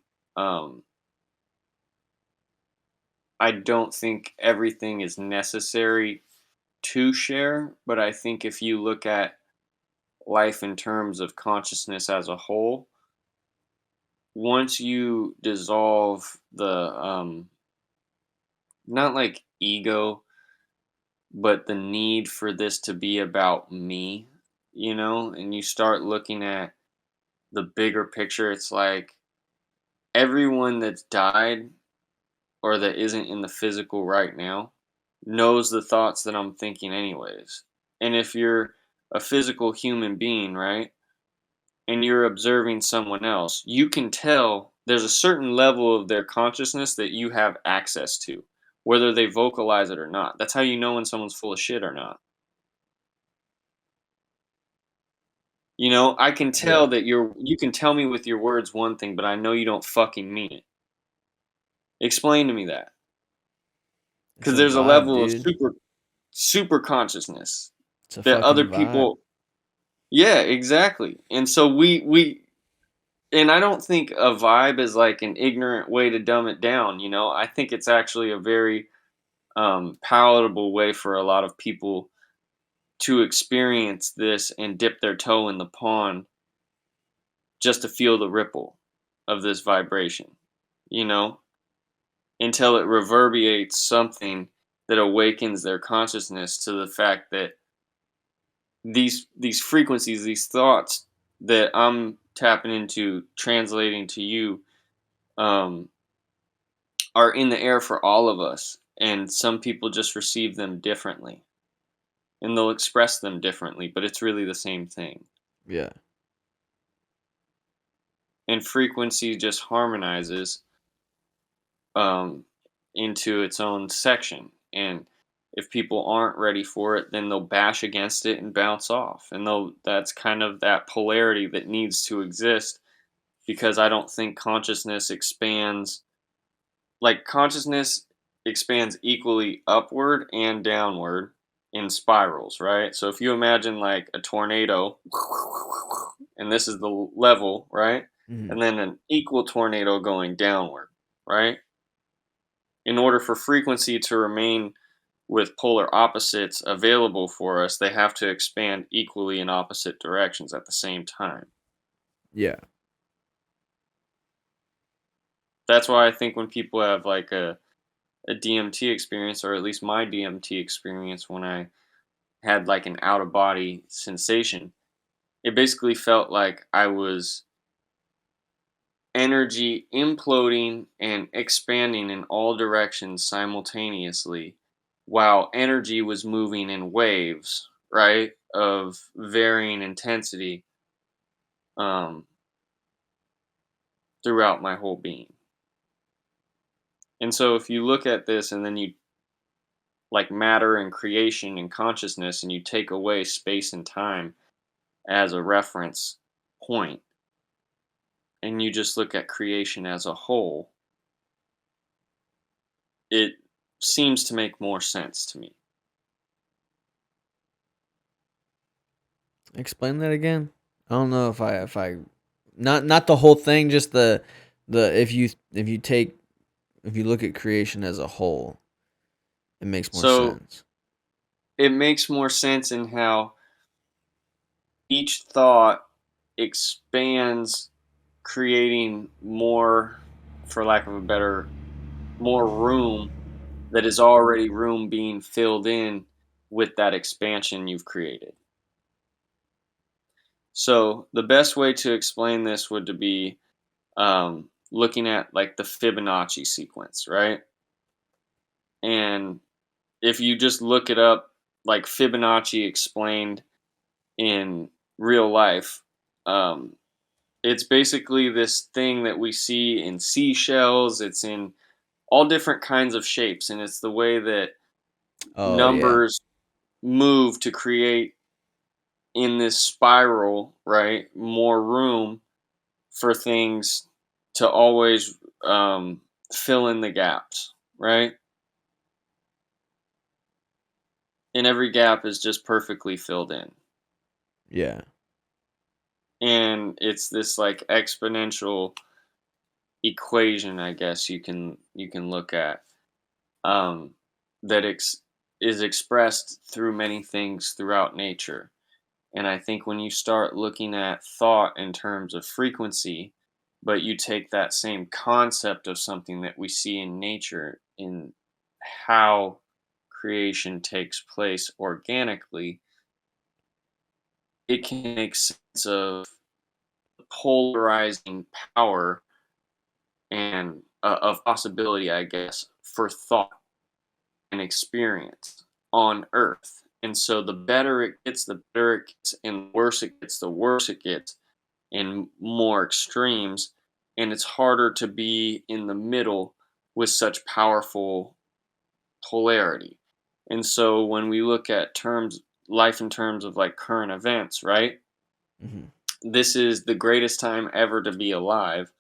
I don't think everything is necessary to share, but I think if you look at life in terms of consciousness as a whole, once you dissolve the not like ego, but the need for this to be about me, and you start looking at the bigger picture, it's like everyone that's died or that isn't in the physical right now knows the thoughts that I'm thinking anyways. And if you're a physical human being, right, and you're observing someone else, you can tell there's a certain level of their consciousness that you have access to, whether they vocalize it or not. That's how you know when someone's full of shit or not. I can tell that you can tell me with your words one thing, but I know you don't fucking mean it. Explain to me that. It's Because a there's a vibe, level of dude. super consciousness It's a that other fucking vibe. people. Yeah, exactly. And so and I don't think a vibe is like an ignorant way to dumb it down. I think it's actually a very palatable way for a lot of people to experience this and dip their toe in the pond just to feel the ripple of this vibration, you know, until it reverberates something that awakens their consciousness to the fact that these frequencies, these thoughts that I'm tapping into, translating to you, um, are in the air for all of us, and some people just receive them differently, and they'll express them differently, but it's really the same thing. Yeah. And frequency just harmonizes into its own section, and if people aren't ready for it, then they'll bash against it and bounce off, and that's kind of that polarity that needs to exist, because I don't think consciousness expands equally upward and downward in spirals, right? So if you imagine like a tornado, and this is the level, right? Mhm. And then an equal tornado going downward, right? In order for frequency to remain with polar opposites available for us, they have to expand equally in opposite directions at the same time. Yeah. That's why I think when people have like a DMT experience, or at least my DMT experience, when I had like an out of body sensation, it basically felt like I was energy imploding and expanding in all directions simultaneously, while energy was moving in waves, right, of varying intensity um, throughout my whole being. And so if you look at this and then you like matter and creation and consciousness, and you take away space and time as a reference point, and you just look at creation as a whole, it seems to make more sense to me. Explain that again. I don't know if I not the whole thing, just the if you look at creation as a whole, it makes more So sense. it makes more sense in how each thought expands, creating more, for lack of a better, more room that is already room being filled in with that expansion you've created. So the best way to explain this would to be looking at like the Fibonacci sequence, right? And if you just look it up, like Fibonacci explained in real life, it's basically this thing that we see in seashells. It's in all different kinds of shapes, and it's the way that numbers move to create in this spiral, right? More room for things to always fill in the gaps, right? And every gap is just perfectly filled in. Yeah. And it's this like exponential equation, I guess you can look at, that is expressed through many things throughout nature. And I think when you start looking at thought in terms of frequency, but you take that same concept of something that we see in nature, in how creation takes place organically, it can make sense of polarizing power and of possibility, I guess, for thought and experience on Earth. And so the better it gets, the better it gets, and the worse it gets, the worse it gets in more extremes. And it's harder to be in the middle with such powerful polarity. And so when we look at life in terms of like current events, right? Mm-hmm. This is the greatest time ever to be alive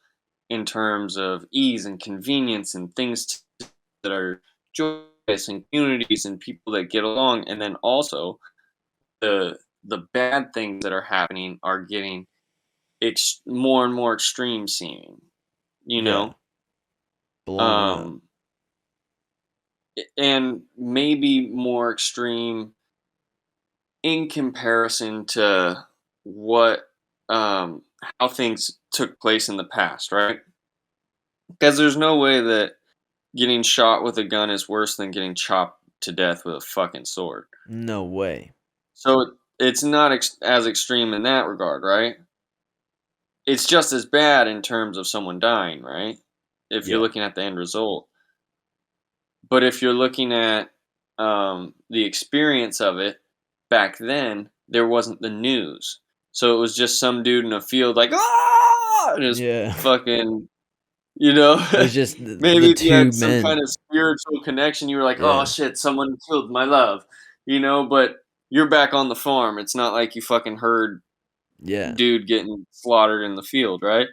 in terms of ease and convenience and things that are joyous and communities and people that get along. And then also the bad things that are happening are getting more and more extreme seeming, you know? Blowing up. And maybe more extreme in comparison to what how things took place in the past, right? Because there's no way that getting shot with a gun is worse than getting chopped to death with a fucking sword. No way. So it's not as extreme in that regard, right? It's just as bad in terms of someone dying, right? If you're Yeah. looking at the end result. But if you're looking at the experience of it, back then, there wasn't the news. So it was just some dude in a field like, ah! And just Yeah. fucking, you know, It was just the maybe if you two had some men. kind of spiritual connection, you were like, oh Yeah. shit, someone killed my love, you know, but you're back on the farm. It's not like you fucking heard Yeah. dude getting slaughtered in the field, right?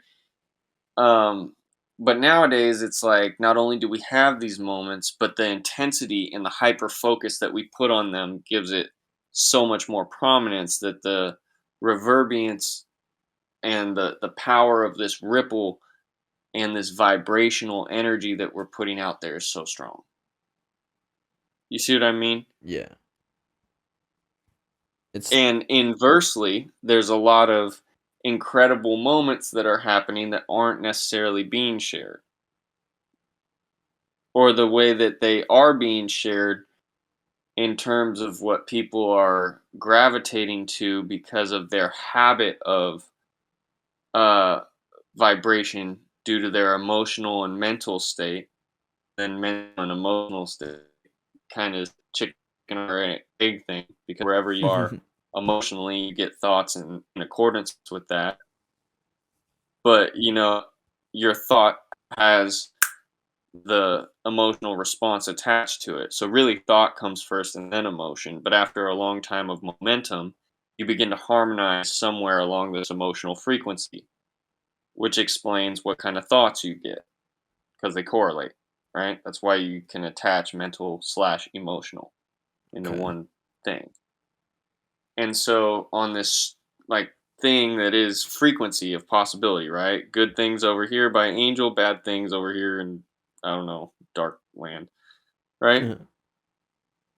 Um, but nowadays, it's like not only do we have these moments, but the intensity and the hyper focus that we put on them gives it so much more prominence that the reverberance and the power of this ripple and this vibrational energy that we're putting out there is so strong. You see what I mean? Yeah. It's And inversely, there's a lot of incredible moments that are happening that aren't necessarily being shared. Or the way that they are being shared in terms of what people are gravitating to because of their habit of uh, vibration due to their emotional and mental state. Then mental and emotional state kind of chicken or egg thing, because wherever you are emotionally, you get thoughts in accordance with that. But you know, your thought has the emotional response attached to it. So really thought comes first and then emotion. But after a long time of momentum, you begin to harmonize somewhere along this emotional frequency, which explains what kind of thoughts you get because they correlate, right? That's why you can attach mental slash emotional into okay. one thing. And so on this like thing that is frequency of possibility, right? Good things over here by Angel, bad things over here in, I don't know, dark land, right?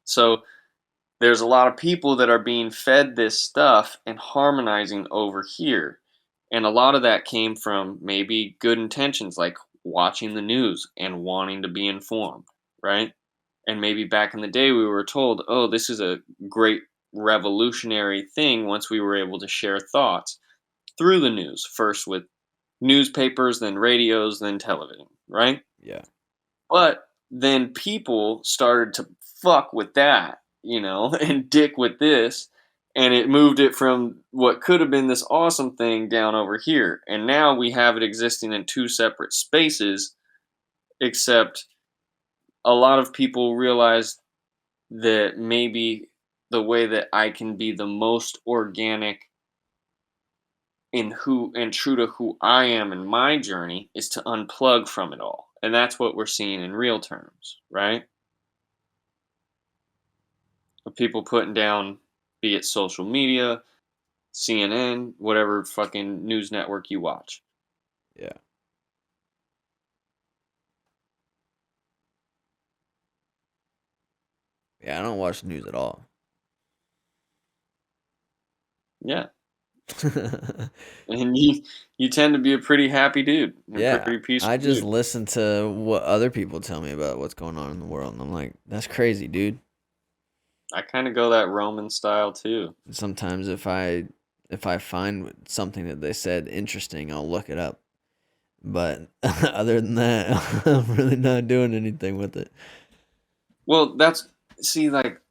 So there's a lot of people that are being fed this stuff and harmonizing over here. And a lot of that came from maybe good intentions, like watching the news and wanting to be informed, right? And maybe back in the day, we were told, oh, this is a great revolutionary thing once we were able to share thoughts through the news, first with newspapers, then radios, then television, right? Yeah. But then people started to fuck with that, you know, and dick with this. And it moved it from what could have been this awesome thing down over here. And now we have it existing in two separate spaces, except a lot of people realized that maybe the way that I can be the most organic in who and true to who I am in my journey is to unplug from it all. And that's what we're seeing in real terms, right? Of people putting down, be it social media, CNN, whatever fucking news network you watch. Yeah. Yeah, I don't watch the news at all. Yeah. And you tend to be a pretty happy dude. Yeah, Pretty peaceful I just dude. listen to what other people tell me about what's going on in the world, and I'm like, that's crazy, dude. I kind of go that Roman style too. Sometimes if I find something that they said interesting, I'll look it up. But other than that, I'm really not doing anything with it. Well, like,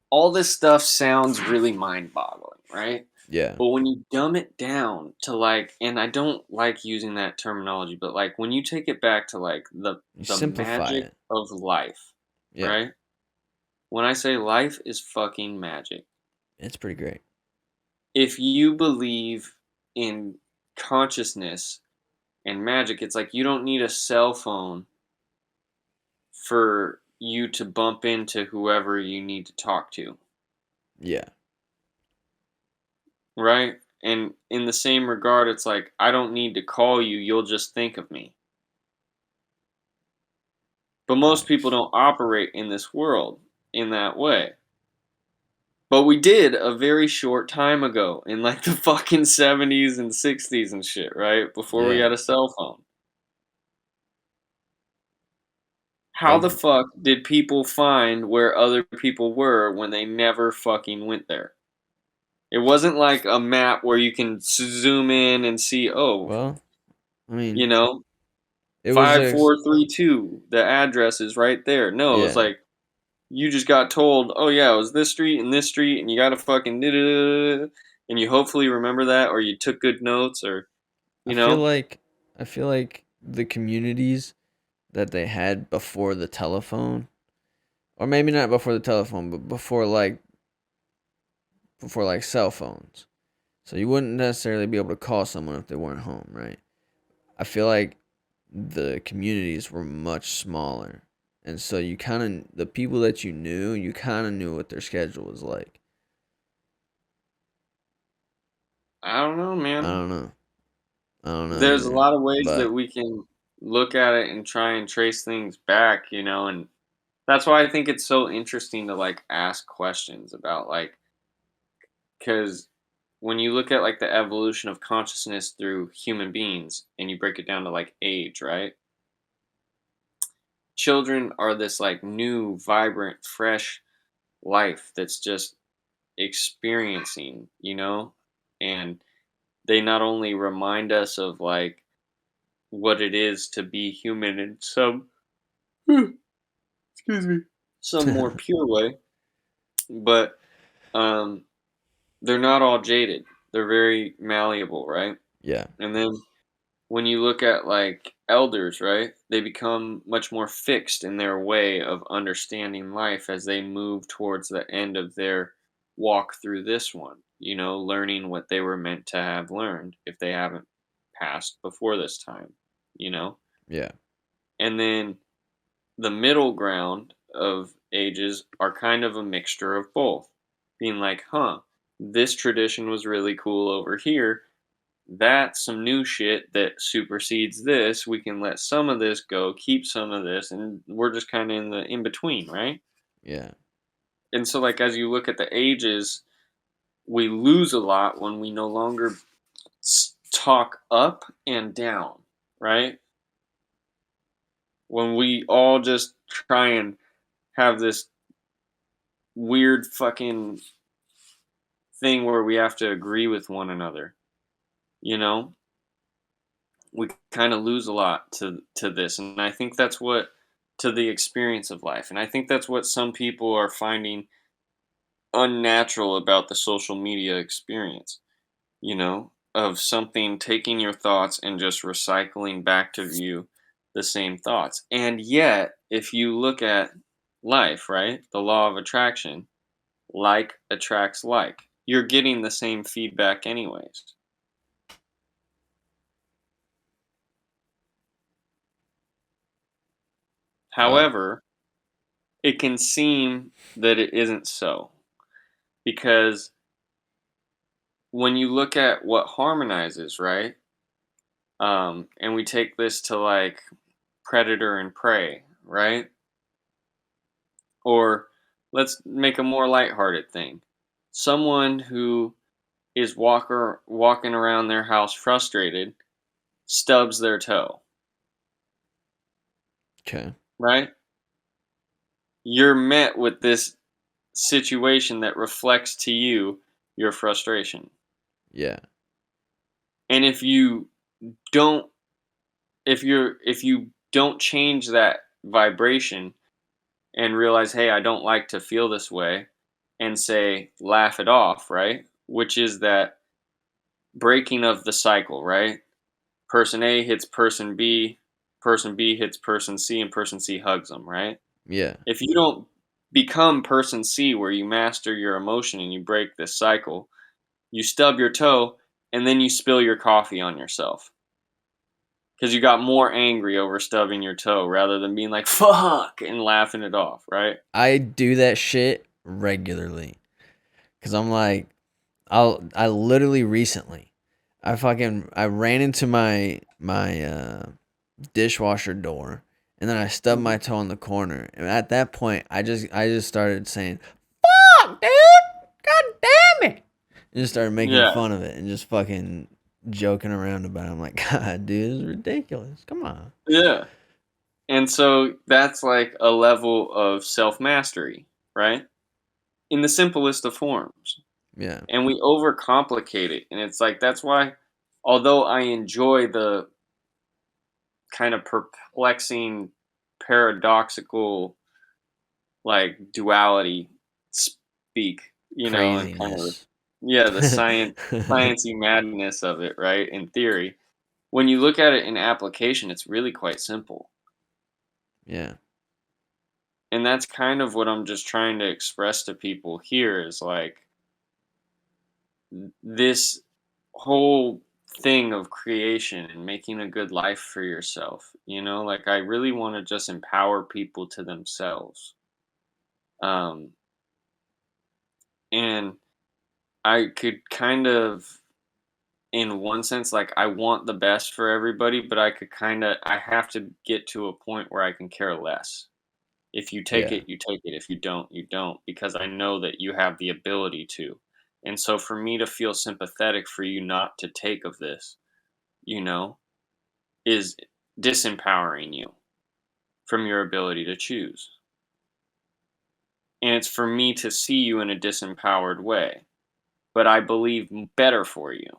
all this stuff sounds really mind-boggling, right? Yeah. But when you dumb it down to like, and I don't like using that terminology, but like when you take it back to like the Simplify magic it. of life, Yeah. right? When I say life is fucking magic, It's pretty great. if you believe in consciousness and magic, it's like you don't need a cell phone for you to bump into whoever you need to talk to. Yeah. Right? And in the same regard, it's like, I don't need to call you, you'll just think of me. But most people don't operate in this world in that way. But we did a very short time ago, in like the fucking 70s and 60s and shit, right? Before we Yeah. had a cell phone. How the fuck did people find where other people were when they never fucking went there? It wasn't like a map where you can zoom in and see, Well, I mean, you know, it was 5432, the address is right there. No, it was yeah. like, you just got told, oh yeah, it was this street, and you gotta fucking and you hopefully remember that, or you took good notes, or, I you feel know. like the communities that they had before the telephone, or maybe not before the telephone, but before like cell phones. So you wouldn't necessarily be able to call someone if they weren't home, right? I feel like the communities were much smaller. And so you kind of, the people that you kind of knew what their schedule was like. I don't know, I man. don't know. I don't know There's a either. lot of ways that But we can look at it and try and trace things back, and that's why I think it's so interesting to like ask questions about like, because when you look at like the evolution of consciousness through human beings and you break it down to like age, right? Children are this like new, vibrant, fresh life that's just experiencing, and they not only remind us of like what it is to be human in some excuse me, some more pure way, but um they're not all jaded. They're very malleable, right? yeah. And then when you look at like elders, right, they become much more fixed in their way of understanding life as they move towards the end of their walk through this one, learning what they were meant to have learned if they haven't passed before this time, you know? Yeah. And then the middle ground of ages are kind of a mixture of both, being like, this tradition was really cool over here. That's some new shit that supersedes this. We can let some of this go, keep some of this, and we're just kind of in the in between, right? Yeah. And so, like, as you look at the ages, we lose a lot when we no longer talk up and down, right? When we all just try and have this weird fucking thing where we have to agree with one another, you know? We kind of lose a lot to this, and I think that's what to the experience of life, and I think that's what some people are finding unnatural about the social media experience, of something taking your thoughts and just recycling back to you the same thoughts. And yet, if you look at life, right? The law of attraction. Like attracts like. You're getting the same feedback anyways. However, it can seem that it isn't so. Because when you look at what harmonizes, right? And we take this to like predator and prey, right? Or let's make a more lighthearted thing. Someone who is walking around their house frustrated stubs their toe, Okay. right? You're met with this situation that reflects to you your frustration. Yeah. And don't if you don't change that vibration and realize, hey, I don't like to feel this way, and say, laugh it off, right? Which is that breaking of the cycle, right? Person A hits person B hits person C, and person C hugs them, right? Yeah. If you don't become person C where you master your emotion and you break this cycle, you stub your toe and then you spill your coffee on yourself. Because you got more angry over stubbing your toe rather than being like, fuck, and laughing it off, right? I do that shit regularly. Cause I'm like, I literally recently, I ran into my dishwasher door, and then I stubbed my toe in the corner. And at that point, I just started saying, "Fuck, dude! God damn it!" And just started making Yeah. fun of it and just fucking joking around about it. I'm like, God, dude, this is ridiculous. Come on. Yeah. And so that's like a level of self mastery, right? In the simplest of forms. Yeah. And we overcomplicate it. And it's like, that's why, although I enjoy the kind of perplexing, paradoxical, like duality speak, and kind of, Craziness. the sciencey madness of it, right? In theory. When you look at it in application, it's really quite simple. Yeah. And that's kind of what I'm just trying to express to people here is like this whole thing of creation and making a good life for yourself. Like I really want to just empower people to themselves. Um, and I could kind of, in one sense, like I want the best for everybody, but I have to get to a point where I can care less. If you take Yeah. it, you take it. If you don't, you don't, because I know that you have the ability to. And so for me to feel sympathetic for you not to take of this, is disempowering you from your ability to choose. And it's for me to see you in a disempowered way, but I believe better for you.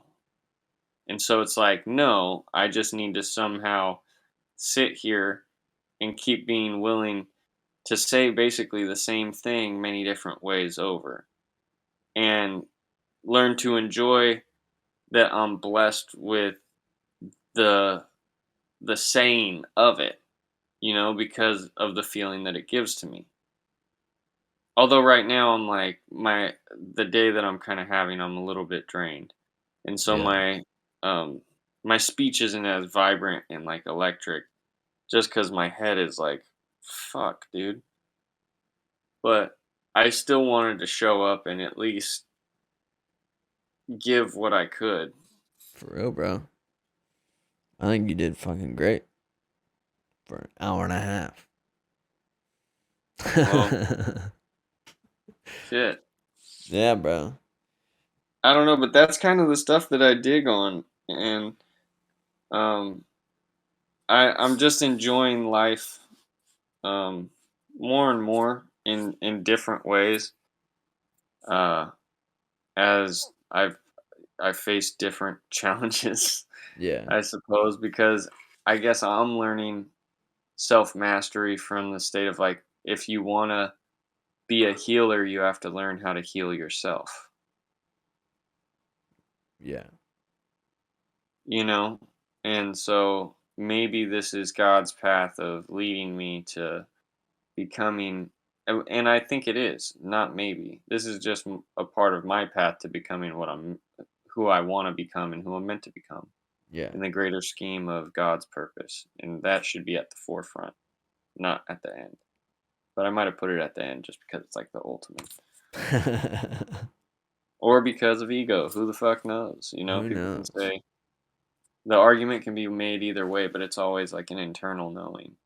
And so it's like, no, I just need to somehow sit here and keep being willing to say basically the same thing many different ways over and learn to enjoy that I'm blessed with the saying of it, because of the feeling that it gives to me. Although right now I'm like the day that I'm kind of having, I'm a little bit drained. And so Yeah. my speech isn't as vibrant and like electric just cuz my head is like fuck, dude. But I still wanted to show up and at least give what I could. For real, bro. I think you did fucking great for an hour and a half. Well, shit. Yeah, bro. I don't know, but that's kind of the stuff that I dig on, and um, I'm just enjoying life um, more and more in different ways uh, as I face different challenges, Yeah. I suppose, because I guess I'm learning self mastery from the state of like if you want to be a healer, you have to learn how to heal yourself. Yeah. you know? And so maybe this is God's path of leading me to becoming And I think it is, not maybe. This is just a part of my path to becoming who I want to become and who I'm meant to become Yeah. in the greater scheme of God's purpose. And that should be at the forefront, not at the end. But I might have put it at the end just because it's like the ultimate. Or because of ego. Who the fuck knows? You know, Who people knows? can say the argument can be made either way, but it's always like an internal knowing.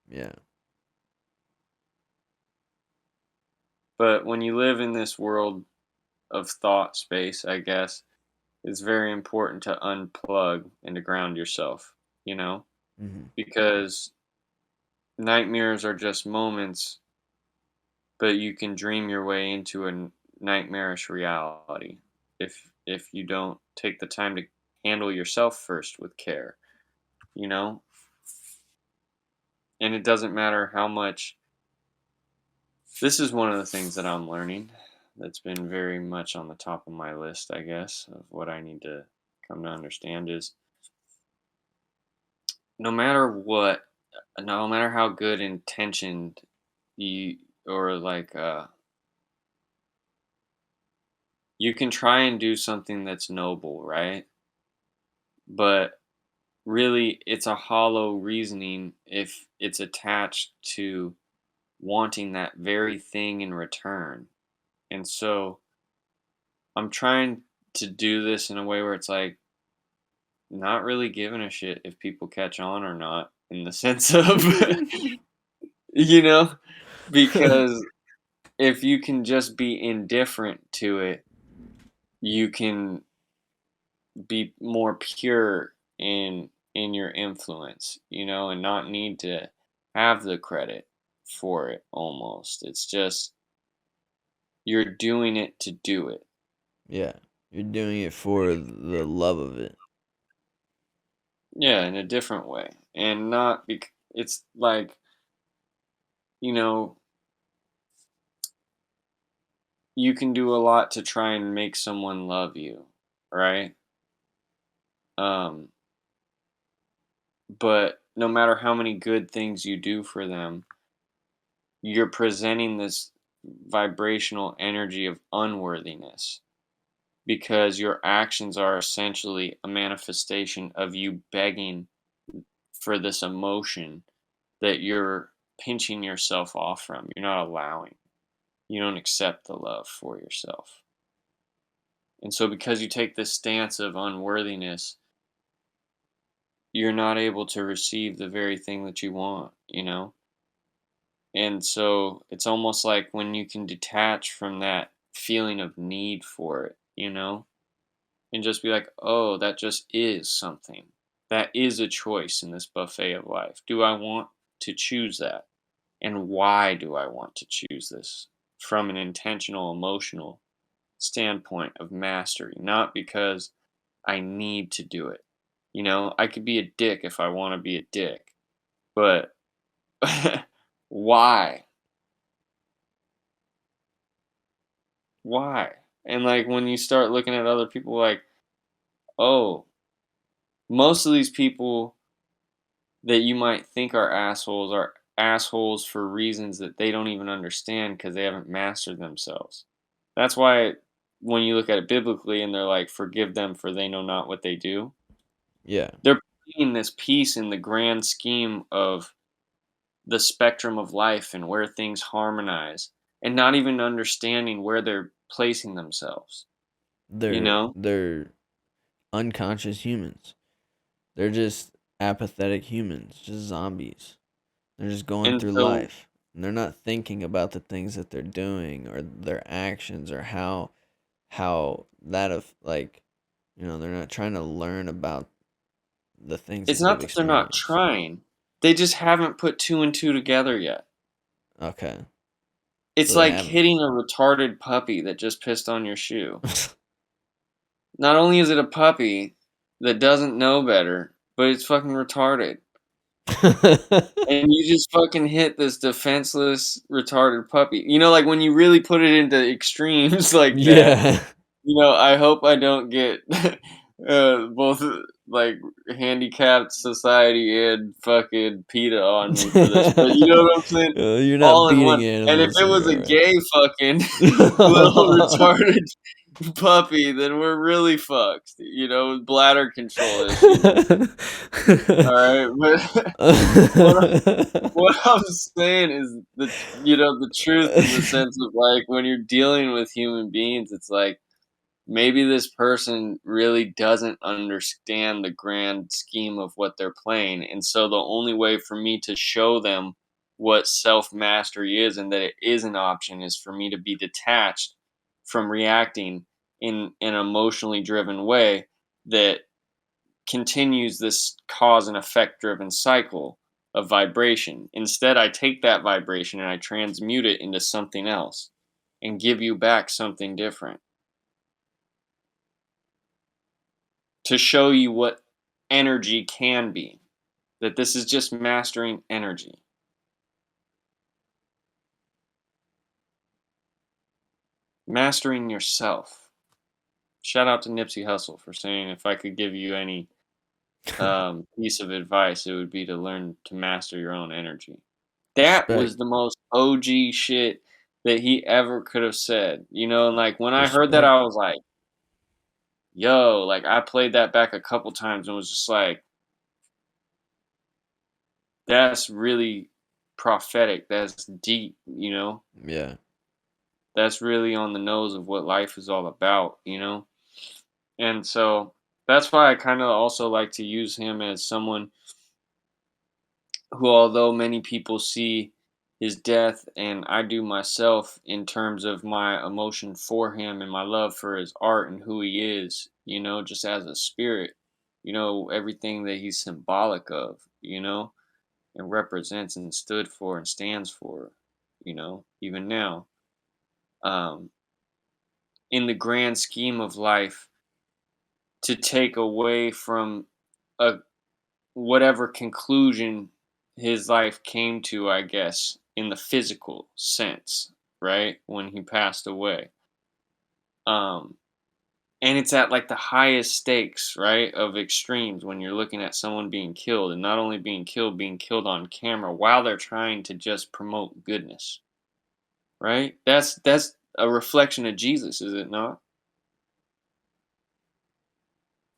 Yeah. But when you live in this world of thought space, I guess, it's very important to unplug and to ground yourself, you know? Mhm. Because nightmares are just moments, but you can dream your way into a nightmarish reality if you don't take the time to handle yourself first with care, you know? And it doesn't matter how much. This is one of the things that I'm learning that's been very much on the top of my list, I guess, of what I need to come to understand is no matter what, no matter how good intentioned you or you can try and do something that's noble, right? But really it's a hollow reasoning if it's attached to wanting that very thing in return. And so I'm trying to do this in a way where it's like not really giving a shit if people catch on or not, in the sense of, you know, because if you can just be indifferent to it, you can be more pure in your influence, you know, and not need to have the credit for it almost. It's just you're doing it to do it. Yeah. You're doing it for the love of it. Yeah, in a different way. And not it's like, you know, you can do a lot to try and make someone love you, right? Um, but no matter how many good things you do for them, you're presenting this vibrational energy of unworthiness because your actions are essentially a manifestation of you begging for this emotion that you're pinching yourself off from. You're not allowing. You don't accept the love for yourself. And so because you take this stance of unworthiness, you're not able to receive the very thing that you want, you know? And so it's almost like when you can detach from that feeling of need for it, you know? And just be like, oh, that just is something. That is a choice in this buffet of life. Do I want to choose that? And why do I want to choose this? From an intentional, emotional standpoint of mastery, not because I need to do it. You know, I could be a dick if I want to be a dick, but why? Why? And like when you start looking at other people, like, oh, most of these people that you might think are assholes for reasons that they don't even understand because they haven't mastered themselves. That's why when you look at it biblically and they're like, forgive them for they know not what they do. Yeah. They're playing this piece in the grand scheme of the spectrum of life and where things harmonize and not even understanding where they're placing themselves. You know? They're unconscious humans. They're just apathetic humans, just zombies. They're just going And through so life. And they're not thinking about the things that they're doing or their actions or how that of like, you know, they're not trying to learn about the things it's that not they've that they're not experienced. trying. They just haven't put two and two together yet. Okay. It's So they like haven't. hitting a retarded puppy that just pissed on your shoe. Not only is it a puppy that doesn't know better, but it's fucking retarded. And you just fucking hit this defenseless, retarded puppy. You know, like when you really put it into extremes like that, Yeah. you know, I hope I don't get both like handicapped society and fucking PETA on me for this, but you know what I'm saying? You're not All in beating one. And if animals, it so was you're a all right. gay fucking little retarded puppy, then we're really fucked. You know, with bladder control issues. All right, but what I'm saying is the truth in the sense of like when you're dealing with human beings, it's like maybe this person really doesn't understand the grand scheme of what they're playing. And so the only way for me to show them what self mastery is and that it is an option is for me to be detached from reacting in an emotionally driven way that continues this cause and effect driven cycle of vibration. Instead, I take that vibration and I transmute it into something else and give you back something different to show you what energy can be. That this is just mastering energy. Mastering yourself. Shout out to Nipsey Hussle for saying if I could give you any piece of advice, it would be to learn to master your own energy. That was Respect. the most OG shit that he ever could have said. You know, and like when I heard that, Respect. I was like, yo, like I played that back a couple times and was just like, that's really prophetic. That's deep, you know? Yeah. That's really on the nose of what life is all about, you know? And so that's why I kind of also like to use him as someone who, although many people see his death, and I do myself in terms of my emotion for him and my love for his art and who he is, you know, just as a spirit, you know, everything that he's symbolic of, you know, and represents and stood for and stands for, you know, even now. Um, in the grand scheme of life, to take away from a whatever conclusion his life came to, I guess, in the physical sense, right? When he passed away. Um, and it's at like the highest stakes, right? Of extremes when you're looking at someone being killed and not only being killed on camera while they're trying to just promote goodness, right? That's a reflection of Jesus, is it not?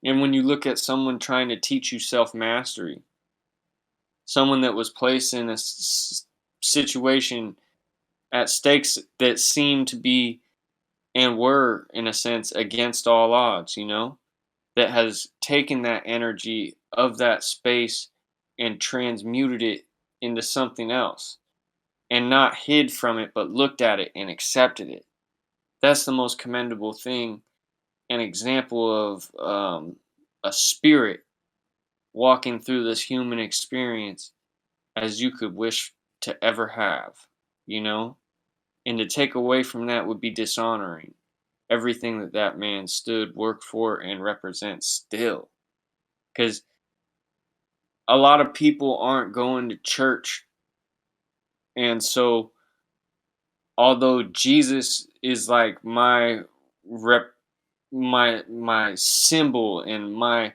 And when you look at someone trying to teach you self mastery, someone that was placed in a situation at stakes that seemed to be and were, in a sense, against all odds, you know, that has taken that energy of that space and transmuted it into something else and not hid from it, but looked at it and accepted it. That's the most commendable thing, an example of a spirit walking through this human experience as you could wish to ever have, you know? And to take away from that would be dishonoring everything that that man stood, worked for, and represents still. Because a lot of people aren't going to church. And so, although Jesus is like my my symbol and my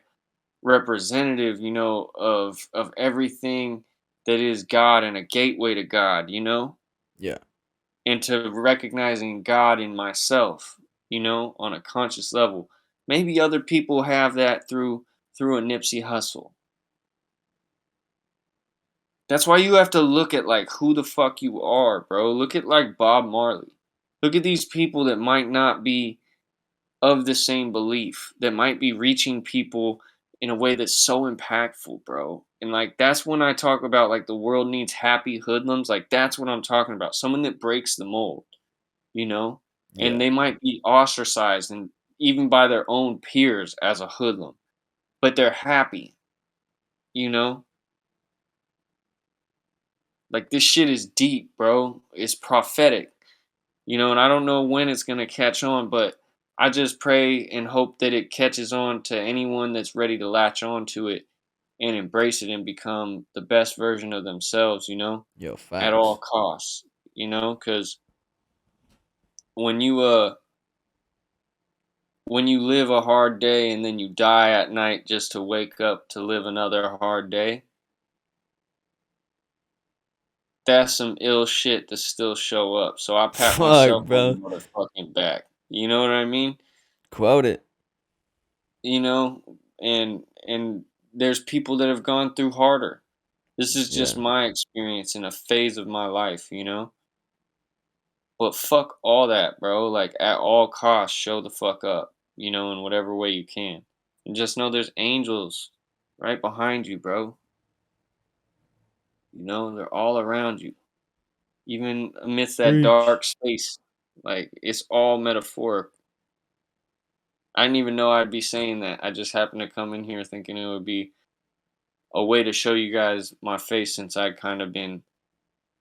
representative, you know, of everything that is God and a gateway to God, you know, Yeah. and to recognizing God in myself, you know, on a conscious level. Maybe other people have that through a Nipsey Hussle. That's why you have to look at like who the fuck you are, bro. Look at like Bob Marley. Look at these people that might not be of the same belief, that might be reaching people in a way that's so impactful, bro. And like that's when I talk about like the world needs happy hoodlums. Like that's what I'm talking about. Someone that breaks the mold, you know? And Yeah. they might be ostracized and even by their own peers as a hoodlum, but they're happy, you know? Like this shit is deep, bro. It's prophetic, you know, and I don't know when it's going to catch on, but I just pray and hope that it catches on to anyone that's ready to latch on to it and embrace it and become the best version of themselves, you know, Yo, at all facts. costs, you know, cuz when you when you live a hard day and then you die at night just to wake up to live another hard day, that's some ill shit to still show up. So I pat myself Fuck, on the bro. motherfucking back. You know what I mean? Quote it. You know, and there's people that have gone through harder. This is just Yeah. my experience in a phase of my life, you know? But fuck all that, bro. Like, at all costs, show the fuck up, you know, in whatever way you can. And just know there's angels right behind you, bro. You know, they're all around you. Even amidst that Preach. dark space. Like, it's all metaphoric. I didn't even know I'd be saying that. I just happened to come in here thinking it would be a way to show you guys my face since I'd kind of been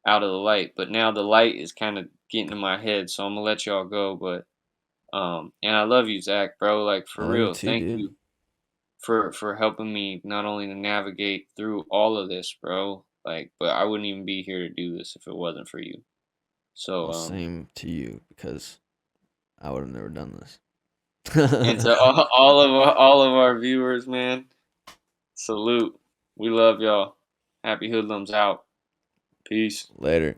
out of the light. But now the light is kind of getting in my head, so I'm gonna let y'all go. But and I love you, Zach, bro. Like, I for love you real, too, thank dude. you for helping me not only to navigate through all of this, bro. Like, but I wouldn't even be here to do this if it wasn't for you. So Well, same to you, because I would have never done this. and to all of our viewers, man, salute. We love y'all. Happy Hoodlums out. Peace. Later.